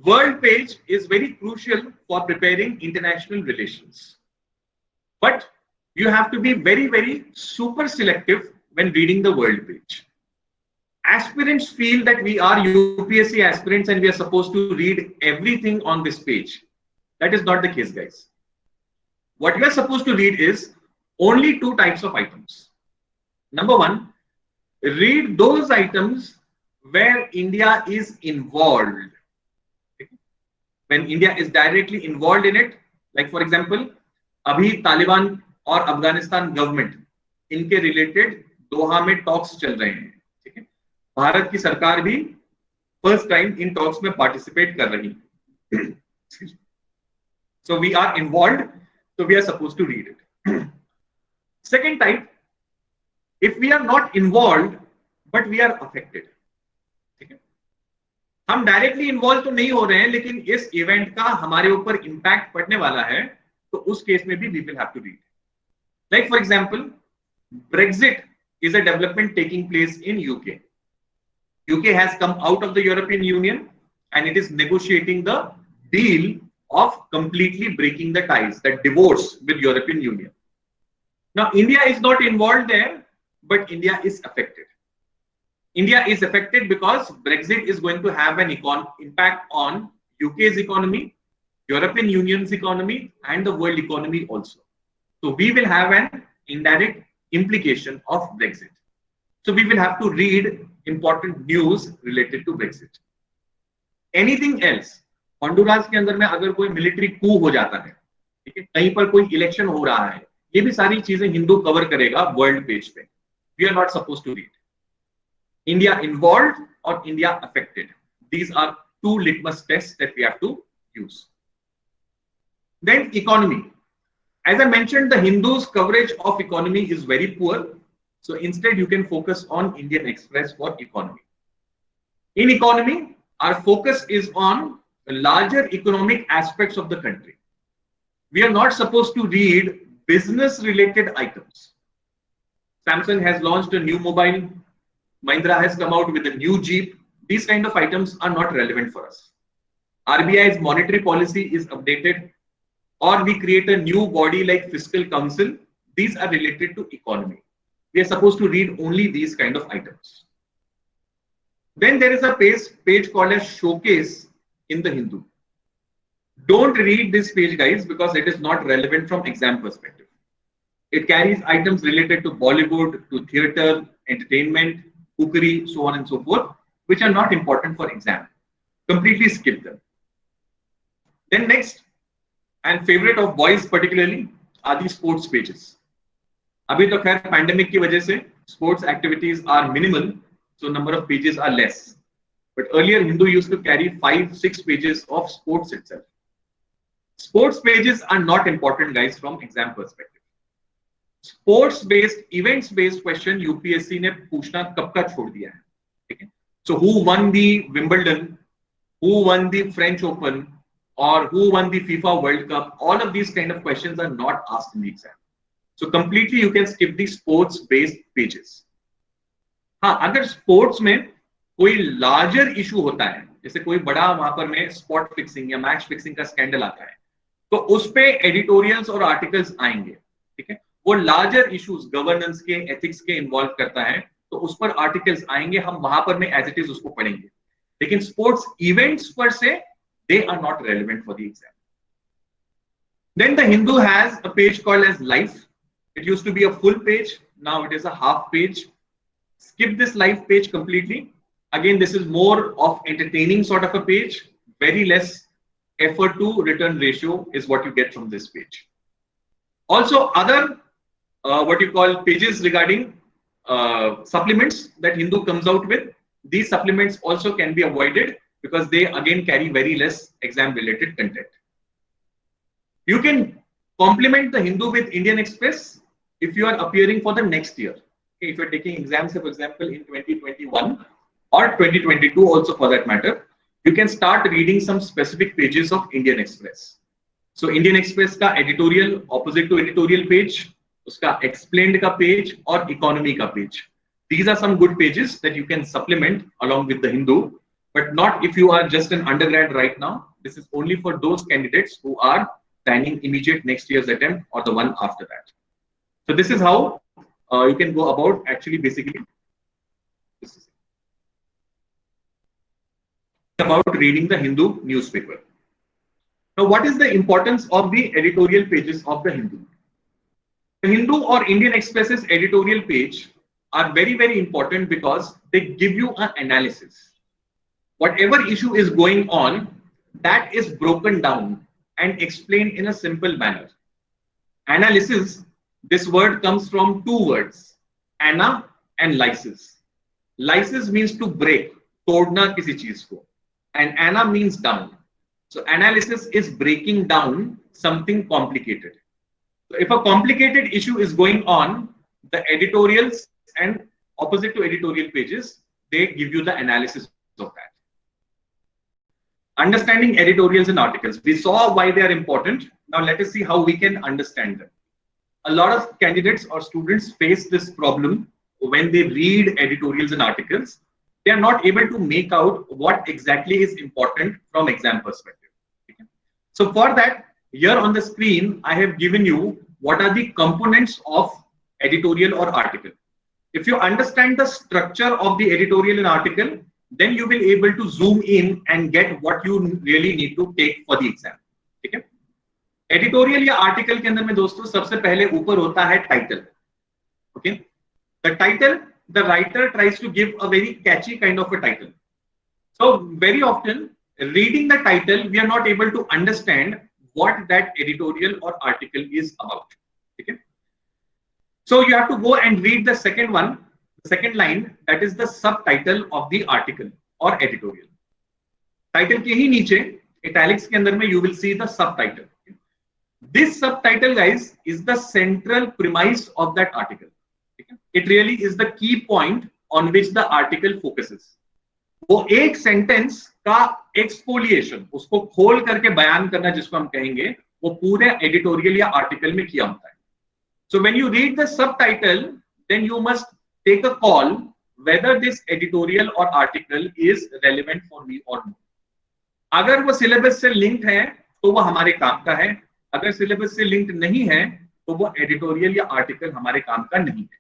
World page is very crucial for preparing international relations. But you have to be very, very super selective when reading the world page. Aspirants feel that we are UPSC aspirants and we are supposed to read everything on this page. That is not the case, guys. What you are supposed to read is only two types of items. Number one, read those items where India is involved. When India is directly involved in it, like for example, अभी तालिबान और Afghanistan government इनके related दोहा में talks चल रहे हैं. ठीक है, भारत की सरकार भी फर्स्ट टाइम इन टॉक्स में पार्टिसिपेट कर रही है. So we are involved, so we are supposed to read it. Second type, if we are not involved but we are affected. ठीक है, हम डायरेक्टली इन्वॉल्व तो नहीं हो रहे हैं लेकिन इस इवेंट का हमारे ऊपर इंपैक्ट पड़ने वाला है, तो उस केस में भी we will have to read. Like for example, Brexit is a development taking place in UK. UK has come out of the European Union and it is negotiating the deal of completely breaking the ties, that divorce with European Union. Now India is not involved there, but India is affected. India is affected because Brexit is going to have an impact on UK's economy, European Union's economy, and the world economy also. So we will have an indirect implication of Brexit. So we will have to read important news related to Brexit. Anything else? हॉन्डुरास के अंदर में अगर कोई military कू हो जाता है, ठीक है, कहीं पर कोई इलेक्शन हो रहा है, ये भी सारी चीजें हिंदू कवर करेगा वर्ल्ड पेज पे. We are not suppose to read. India involved or India affected. These are two litmus tests that we have to use. Then economy. As I mentioned, the Hindu's coverage of economy is very poor. So instead, you can focus on Indian Express for economy. In economy, our focus is on the larger economic aspects of the country. We are not supposed to read business related items. Samsung has launched a new mobile. Mahindra has come out with a new Jeep. These kind of items are not relevant for us. RBI's monetary policy is updated, or we create a new body like Fiscal Council. These are related to economy. We are supposed to read only these kind of items. Then there is a page called as Showcase in the Hindu. Don't read this page, guys, because it is not relevant from exam perspective. It carries items related to Bollywood, to theatre, entertainment, cookery, so on and so forth, which are not important for exam. Completely skip them. Then next, and favorite of boys particularly, are the sports pages. Abhi to khair pandemic ki wajah se sports activities are minimal, so number of pages are less. But earlier Hindu used to carry 5-6 pages of sports itself. Sports pages are not important, guys, from exam perspective. Sports based, events based question UPSC ने पूछना कब का छोड़ दिया है, ठीक है? So who won the Wimbledon, who won the French Open, or who won the FIFA World Cup? All of these kind of questions are not asked in the exam. So completely you can skip the sports based pages. हाँ, अगर sports में कोई larger issue होता है, जैसे कोई बड़ा वहां पर में spot fixing या match fixing का scandal आता है, तो उस पे editorials और articles आएंगे, ठीक है? वो larger issues governance के ethics के involve करता है, तो उस पर articles आएंगे, हम वहां पर में as it is उसको पढ़ेंगे. लेकिन sports events per se, they are not relevant for the exam. Then the Hindu has a page called as Life. It used to be a full page. Now it is a half page. Skip this Life page completely. Again, this is more of entertaining sort of a page. Very less effort to return ratio is what you get from this page. Also, other what you call pages regarding supplements that Hindu comes out with. These supplements also can be avoided because they again carry very less exam related content. You can complement the Hindu with Indian Express if you are appearing for the next year. Okay, if you are taking exams, for example, in 2021 or 2022 also for that matter, you can start reading some specific pages of Indian Express. So Indian Express ka editorial, opposite to editorial page, uska explained ka page or economy ka page. These are some good pages that you can supplement along with the Hindu, but not if you are just an undergrad right now. This is only for those candidates who are planning immediate next year's attempt or the one after that. So this is how you can go about actually basically this is about reading the Hindu newspaper. Now, what is the importance of the editorial pages of the Hindu? The Hindu or Indian Express's editorial page are very, very important because they give you an analysis. Whatever issue is going on, that is broken down and explained in a simple manner. Analysis, this word comes from two words, ana and lysis. Lysis means to break, todna kisi cheez ko, and ana means down. So analysis is breaking down something complicated. So if a complicated issue is going on, the editorials and opposite to editorial pages, they give you the analysis of that. Understanding editorials and articles. We saw why they are important. Now let us see how we can understand them. A lot of candidates or students face this problem when they read editorials and articles. They are not able to make out what exactly is important from exam perspective. Okay. So for that, here on the screen, I have given you what are the components of editorial or article. If you understand the structure of the editorial and article, then you will be able to zoom in and get what you really need to take for the exam. ठीक है? Editorial या article के अंदर में दोस्तों सबसे पहले ऊपर होता है title. Okay? The title, the writer tries to give a very catchy kind of a title. So very often, reading the title, we are not able to understand what that editorial or article is about. Okay? So you have to go and read the second one, the second line, that is the subtitle of the article or editorial. Title के ही नीचे italics के अंदर में you will see the subtitle. This subtitle guys is the central premise of that article. It really is the key point on which the article focuses. वो एक sentence का exfoliation, उसको खोल करके बयान करना जिसको हम कहेंगे, वो पूरे एडिटोरियल या आर्टिकल में किया होता है. So when you read the subtitle, then you must take a call whether this editorial or article is relevant for me or not. अगर वो सिलेबस से लिंक्ड है तो वो हमारे काम का है, अगर सिलेबस से लिंक्ड नहीं है तो वो एडिटोरियल या आर्टिकल हमारे काम का नहीं है.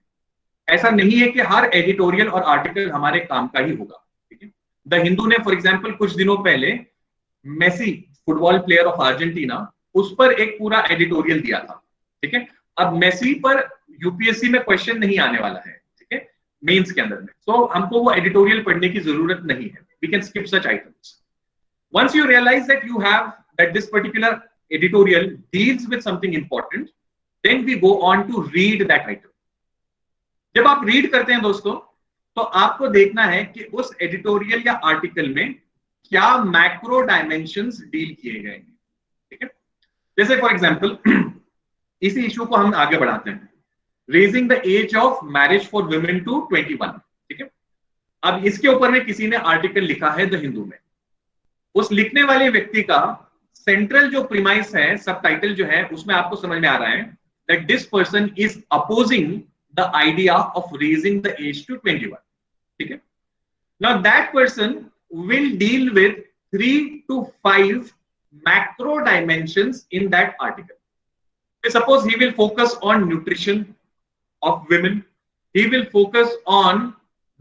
ऐसा नहीं है कि हर एडिटोरियल और आर्टिकल हमारे काम का ही होगा. ठीक है. द हिंदू ने फॉर एग्जांपल कुछ दिनों पहले Messi, football player of Argentina, उस पर एक पूरा एडिटोरियल दिया था. ठीक है. अब मेसी पर यूपीएससी में क्वेश्चन नहीं आने वाला है, ठीक है, मेंस के अंदर में. सो हमको वो एडिटोरियल पढ़ने की जरूरत नहीं है. We can skip such items. Once you realize that you have that this particular editorial deals with something important, then we go on to read that item. जब आप रीड करते हैं दोस्तों, तो आपको देखना है कि उस एडिटोरियल या आर्टिकल में क्या मैक्रो डायमेंशंस डील किए गए हैं. ठीक है. जैसे फॉर एग्जांपल इसी इशू को हम आगे बढ़ाते हैं. Raising the age of marriage for women to 21. ठीक है. अब इसके ऊपर में किसी ने आर्टिकल लिखा है द हिंदू में. उस लिखने वाले व्यक्ति का सेंट्रल जो प्रीमाइस है, सबटाइटल जो है, उसमें आपको समझ में आ रहा है that this person is opposing the idea of raising the age to 21. ठीक है. Now that person will deal with 3 to 5 macro dimensions in that article. Suppose he will focus on nutrition of women. He will focus on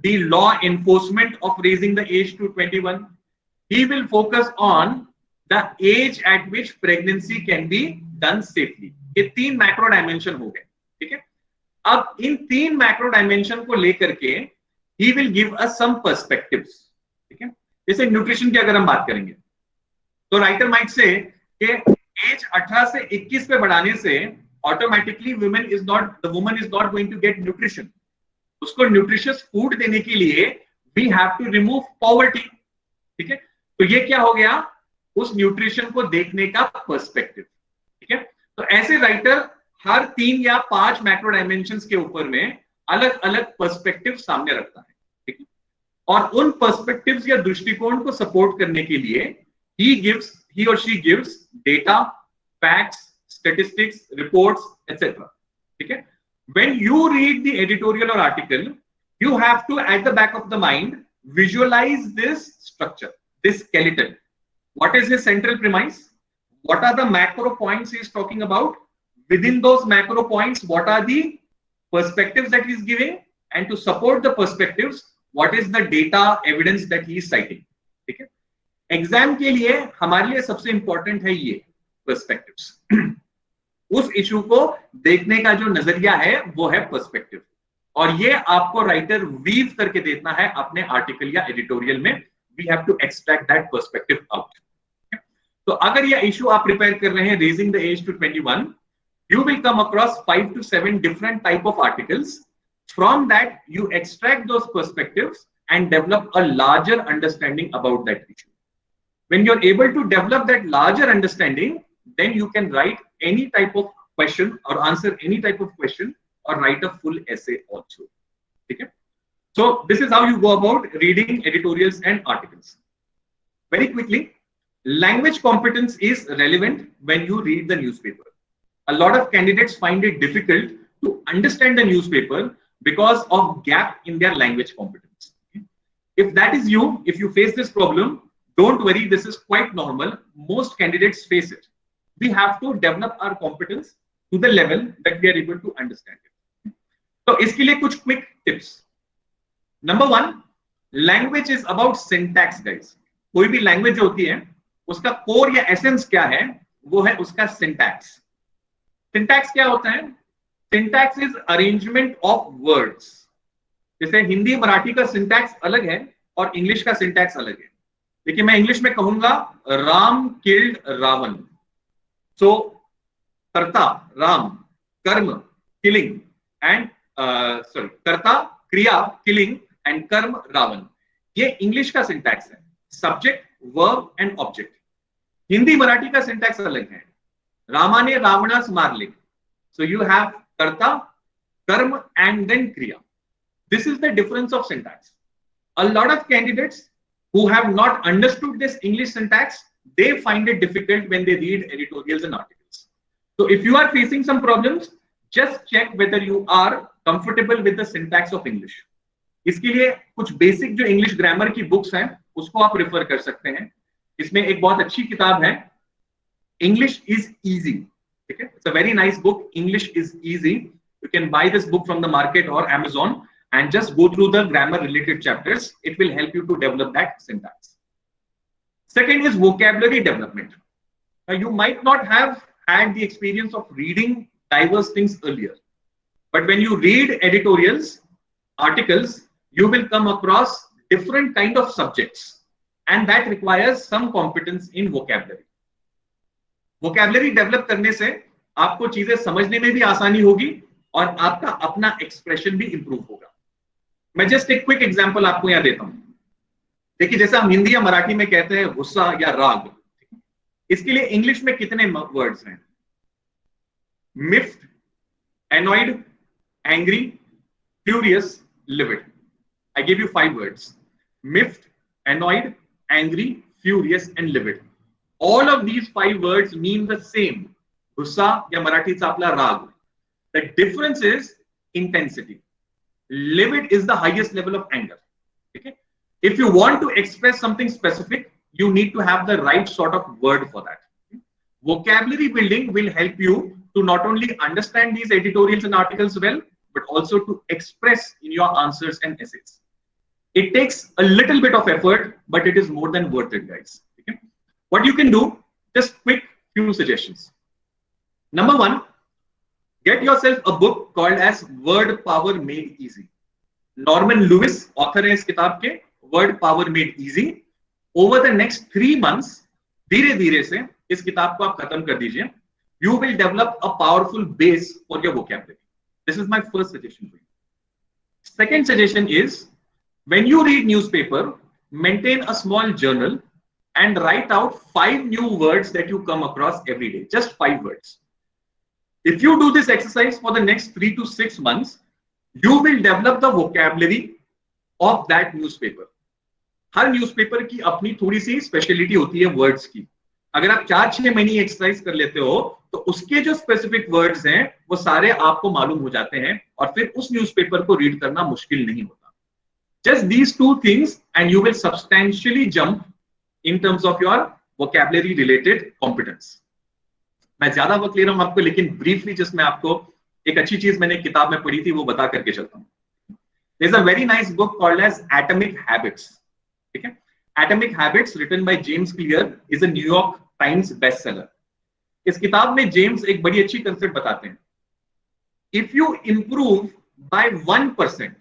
the law enforcement of raising the age to 21. He will focus on the age at which pregnancy can be done safely. ये 3 macro dimension हो गए. ठीक है. अब इन 3 macro dimension को लेकर के he will give us some perspectives. ठीक है. जैसे न्यूट्रिशन की अगर हम बात करेंगे तो राइटर माइट से कि एज 18 से 21 पे बढ़ाने से automatically woman is not going to get nutrition. उसको न्यूट्रिशियस फूड देने के लिए we have to remove poverty. ठीक है. तो ये क्या हो गया, उस न्यूट्रिशन को देखने का पर्सपेक्टिव. ठीक है. तो ऐसे राइटर हर 3 या 5 मैक्रो डायमेंशंस के ऊपर में अलग अलग पर्सपेक्टिव सामने रखता है. ठीक है. और उन पर्सपेक्टिव्स या दृष्टिकोण को सपोर्ट करने के लिए he or she gives data, facts, statistics, reports, etc. ठीक है. When you read the editorial or article, you have to at the back of the mind visualize this structure, this skeleton. What is his central premise? What are the macro points he is talking about? Within those macro points, what are the perspectives that he is giving? And to support the perspectives, what is the data evidence that he is citing? ठीक है. Exam के लिए हमारे लिए सबसे important है ये perspectives. उस इशू को देखने का जो नजरिया है वो है पर्सपेक्टिव, और ये आपको राइटर वीव करके देना है अपने आर्टिकल या एडिटोरियल में. We have to extract that perspective out. तो अगर ये इशू आप प्रिपेयर कर रहे हैं, raising the age to 21, you will come across 5 to 7 different type of articles. From that you extract those perspectives and develop a larger understanding about that issue. When you're able to develop that larger understanding, then you can write any type of question or answer any type of question or write a full essay also. Okay? So this is how you go about reading editorials and articles. Very quickly, language competence is relevant when you read the newspaper. A lot of candidates find it difficult to understand the newspaper because of gap in their language competence. If that is you, if you face this problem, don't worry, this is quite normal. Most candidates face it. We have to develop our competence to the level that we are able to understand it. So, इसके लिए कुछ quick tips. Number one, language is about syntax, guys. कोई भी language होती है, उसका core या essence क्या है? वो है उसका syntax. Syntax क्या होता है? Syntax is arrangement of words. जैसे हिंदी मराठी का syntax अलग है और इंग्लिश का syntax अलग है. देखिए मैं इंग्लिश में कहूंगा राम killed रावण. So कर्ता राम, कर्म killing and कर्ता क्रिया killing and कर्म रावण. ये इंग्लिश का syntax है. Subject verb and object. Hindi Marathi का सिंटैक्स अलग है। रामा ने रावणास मारले, सो यू हैव कर्ता, कर्म एंड देन क्रिया। This is the difference of syntax. A lot of candidates who have not understood this English syntax, they find it difficult when they read editorials and articles. So if you are facing some problems, just check whether you are comfortable with the syntax of English. इसके लिए कुछ basic जो English grammar की books हैं उसको आप refer कर सकते हैं। इसमें एक बहुत अच्छी किताब है, इंग्लिश इज इजी। ठीक है, it's a very nice book, English is easy. You can buy this book from the market or Amazon and just go through the grammar related chapters. It will help you to develop that syntax. Second is vocabulary development. Now, you might not have had the experience of reading diverse things earlier, but when you read editorials, articles, you will come across different kind of subjects, and that requires some competence in vocabulary. Vocabulary develop करने से आपको चीजें समझने में भी आसानी होगी और आपका अपना एक्सप्रेशन भी इंप्रूव होगा। मैं जस्ट एक क्विक एग्जांपल आपको यहां देता हूं। देखिए, जैसे हम हिंदी या मराठी में कहते हैं गुस्सा या राग, इसके लिए इंग्लिश में कितने वर्ड्स हैं? Miffed, annoyed, angry, furious, livid. I give you 5 words: miffed, annoyed, angry, furious and livid. All of these 5 words mean the same, गुस्सा या मराठीचा आपला राग। The difference is intensity. Livid is the highest level of anger. Okay? If you want to express something specific, you need to have the right sort of word for that. Vocabulary building will help you to not only understand these editorials and articles well, but also to express in your answers and essays. It takes a little bit of effort, but it is more than worth it, guys. Okay? What you can do, just quick few suggestions. Number 1, get yourself a book called as Word Power Made Easy. Norman Lewis, author है इस किताब के, Word Power Made Easy. Over the next 3 months, धीरे धीरे से इस किताब को आप खत्म कर दीजिए. You will develop a powerful base for your vocabulary. This is my first suggestion for you. Second suggestion is, when you read newspaper, maintain a small journal and write out 5 new words that you come across every day. Just 5 words. If you do this exercise for the next 3 to 6 months, you will develop the vocabulary of that newspaper. Her newspaper की अपनी थोड़ी सी speciality होती है words की। अगर आप 4-6 महीने exercise कर लेते हो तो उसके जो स्पेसिफिक वर्ड्स हैं वो सारे आपको मालूम हो जाते हैं और फिर उस न्यूज़पेपर को रीड करना मुश्किल नहीं होता। Just these 2 things and you will substantially jump in terms of your vocabulary related competence. मैं ज्यादा वक्त ले रहा हूं आपको, लेकिन ब्रीफली जस्ट मैं आपको एक अच्छी चीज मैंने किताब में पढ़ी थी वो बता करके चलता हूं। There's a very nice book called as Atomic Habits. ठीक है, Atomic Habits written by James Clear is a New York Times bestseller. इस किताब में जेम्स एक बड़ी अच्छी कंसेप्ट बताते हैं। If you improve by 1%,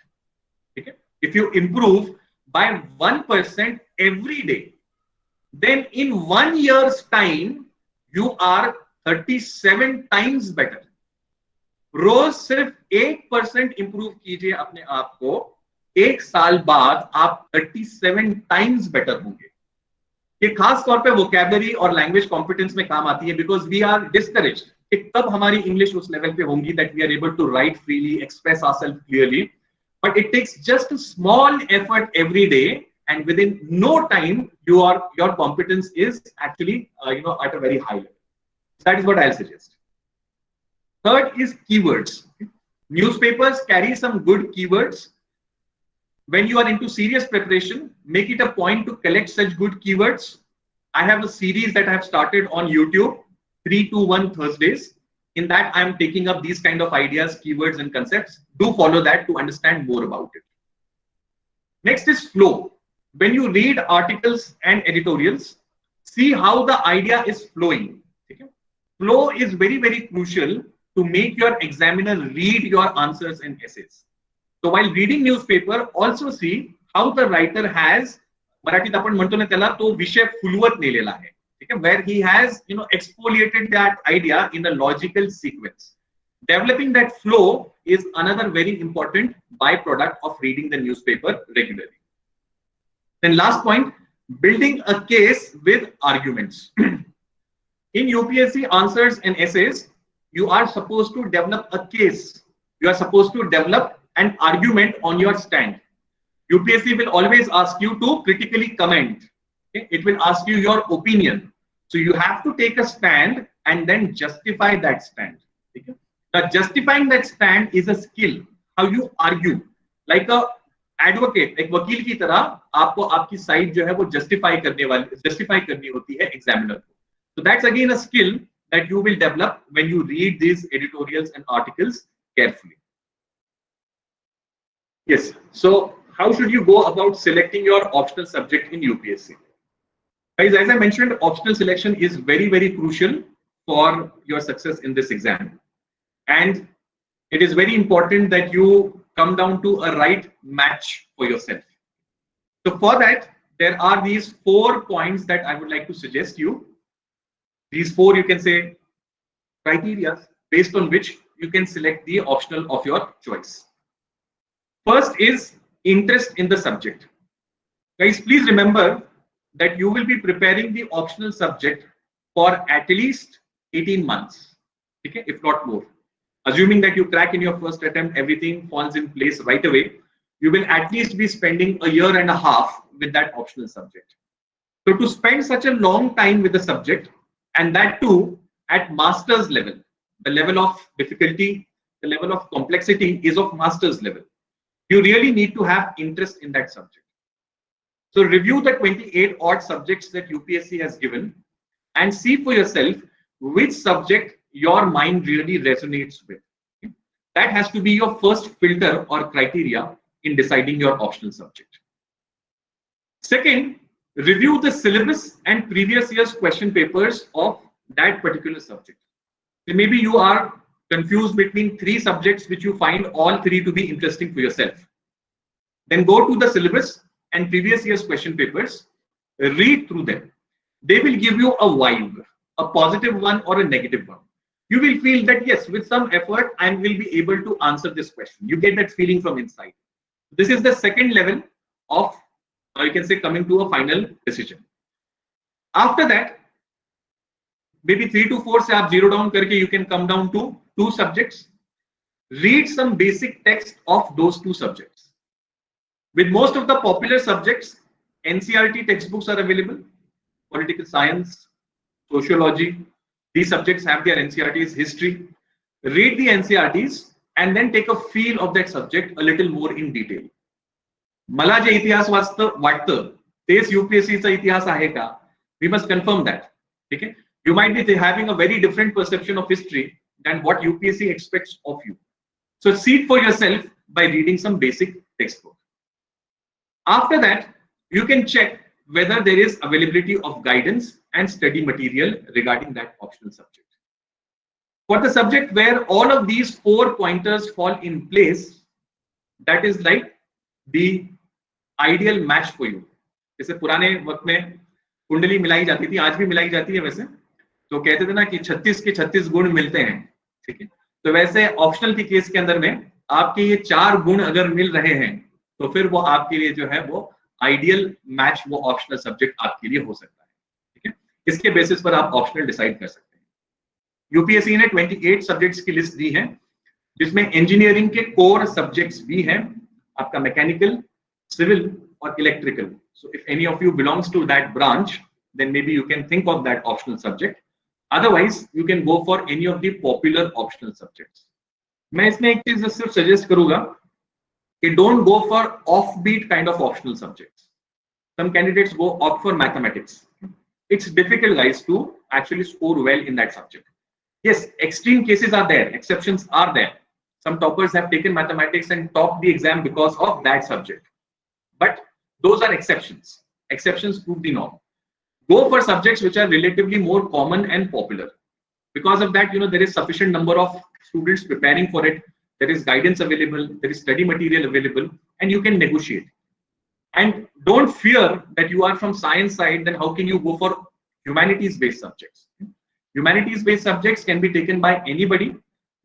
ठीक है, if you improve by 1% every day, then in 1 year's time you are 37 times better. रोज सिर्फ 1% इंप्रूव कीजिए अपने आप को, 1 साल बाद आप 37 टाइम्स बेटर होंगे। ये खास तौर पे वोकैबुलरी और लैंग्वेज कॉम्पिटेंस में काम आती है, बिकॉज वी आर डिस्करेज्ड कि तब हमारी इंग्लिश उस लेवल पे होंगी that we are able to write freely, express ourselves clearly, but it takes just a small effort every day and within no time your competence is actually at a very high level. That is what I'll suggest. Third is keywords. Newspapers carry some good keywords. When you are into serious preparation, make it a point to collect such good keywords. I have a series that I have started on YouTube, 3-1 Thursdays. In that, I am taking up these kind of ideas, keywords and concepts. Do follow that to understand more about it. Next is flow. When you read articles and editorials, see how the idea is flowing. Okay? Flow is very, very crucial to make your examiner read your answers and essays. So while reading newspaper, also see how the writer has, मराठीत आपण म्हणतो ना त्याला, तो विषय फुलवत नेलेला आहे, ठीक आहे, where he has exfoliated that idea in a logical sequence. Developing that flow is another very important byproduct of reading the newspaper regularly. Then last point, building a case with arguments. In UPSC answers and essays, you are supposed to develop a case. You are supposed to develop an argument on your stand. UPSC will always ask you to critically comment. Okay? It will ask you your opinion. So you have to take a stand and then justify that stand. Okay? Now, justifying that stand is a skill. How you argue, like a advocate, एक वकील की तरह आपको आपकी side जो है वो justify करनी होती है एग्जामिनर को. So that's again a skill that you will develop when you read these editorials and articles carefully. Yes. So how should you go about selecting your optional subject in UPSC? Guys, as I mentioned, optional selection is very, very crucial for your success in this exam. And it is very important that you come down to a right match for yourself. So for that, there are these 4 points that I would like to suggest you. These 4, you can say, criteria based on which you can select the optional of your choice. First is interest in the subject. Guys, please remember that you will be preparing the optional subject for at least 18 months, okay, if not more. Assuming that you crack in your first attempt, everything falls in place right away, you will at least be spending a year and a half with that optional subject. So to spend such a long time with the subject, and that too at master's level, the level of difficulty, the level of complexity is of master's level. You really need to have interest in that subject. So review the 28 odd subjects that UPSC has given and see for yourself which subject your mind really resonates with. That has to be your first filter or criteria in deciding your optional subject. Second, review the syllabus and previous year's question papers of that particular subject. So maybe you are confused between 3 subjects which you find all 3 to be interesting for yourself. Then go to the syllabus and previous year's question papers, read through them. They will give you a vibe, a positive one or a negative one. You will feel that yes, with some effort, I will be able to answer this question. You get that feeling from inside. This is the second level of, or you can say, coming to a final decision. After that, maybe 3 to 4 se aap zero down karke you can come down to 2 subjects. Read some basic text of those 2 subjects. With most of the popular subjects, NCERT textbooks are available. Political science, sociology, these subjects have their NCERTs, history. Read the NCERTs and then take a feel of that subject a little more in detail. मला जे इतिहास वाटतं तेच UPSCचा इतिहास आहे का? We must confirm that. Okay? You might be having a very different perception of history than what UPSC expects of you. So see it for yourself by reading some basic textbook. After that, you can check whether there is availability of guidance and study material regarding that optional subject. For the subject where all of these 4 pointers fall in place, that is like the ideal match for you. जैसे पुराने वक्त में कुंडली मिलाई जाती थी, आज भी मिलाई जाती है वैसे, तो कहते थे ना कि 36 के 36 गुण मिलते हैं, ठीक है? तो वैसे ऑप्शनल की केस के अंदर में आपके ये 4 गुण अगर मिल रहे हैं तो फिर वो आपके लिए जो है वो आइडियल मैच, वो ऑप्शनल सब्जेक्ट आपके लिए हो सकता है, ठीक है? इसके बेसिस पर आप ऑप्शनल डिसाइड कर सकते हैं. यूपीएससी ने 28 सब्जेक्ट्स की लिस्ट दी है, जिसमें इंजीनियरिंग के कोर सब्जेक्ट्स भी हैं, आपका मैकेनिकल, सिविल और electrical. So if any of you belongs to that branch, then maybe you can think of that optional subject. Otherwise, you can go for any of the popular optional subjects. मैं इसमें एक चीज सिर्फ suggest करूंगा कि don't go for offbeat kind of optional subjects. Some candidates go opt for mathematics. It's difficult, guys, to actually score well in that subject. Yes, extreme cases are there, exceptions are there. Some toppers have taken mathematics and topped the exam because of that subject. But those are exceptions. Exceptions prove the norm. Go for subjects which are relatively more common and popular. Because of that, there is sufficient number of students preparing for it. There is guidance available, there is study material available, and you can negotiate. And don't fear that you are from science side, then how can you go for humanities-based subjects? Humanities-based subjects can be taken by anybody.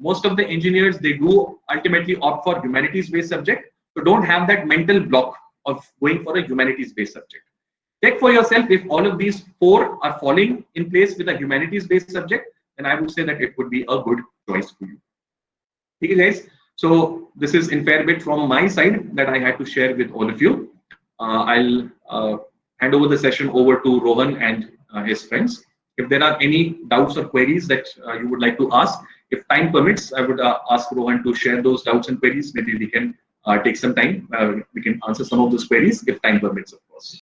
Most of the engineers, they do ultimately opt for humanities-based subject. So don't have that mental block of going for a humanities-based subject. Check for yourself if all of these 4 are falling in place with a humanities-based subject, then I would say that it would be a good choice for you. Okay, guys. So this is in fair bit from my side that I had to share with all of you. I'll hand over the session over to Rohan and his friends. If there are any doubts or queries that you would like to ask, if time permits, I would ask Rohan to share those doubts and queries. Maybe we can take some time. We can answer some of those queries if time permits, of course.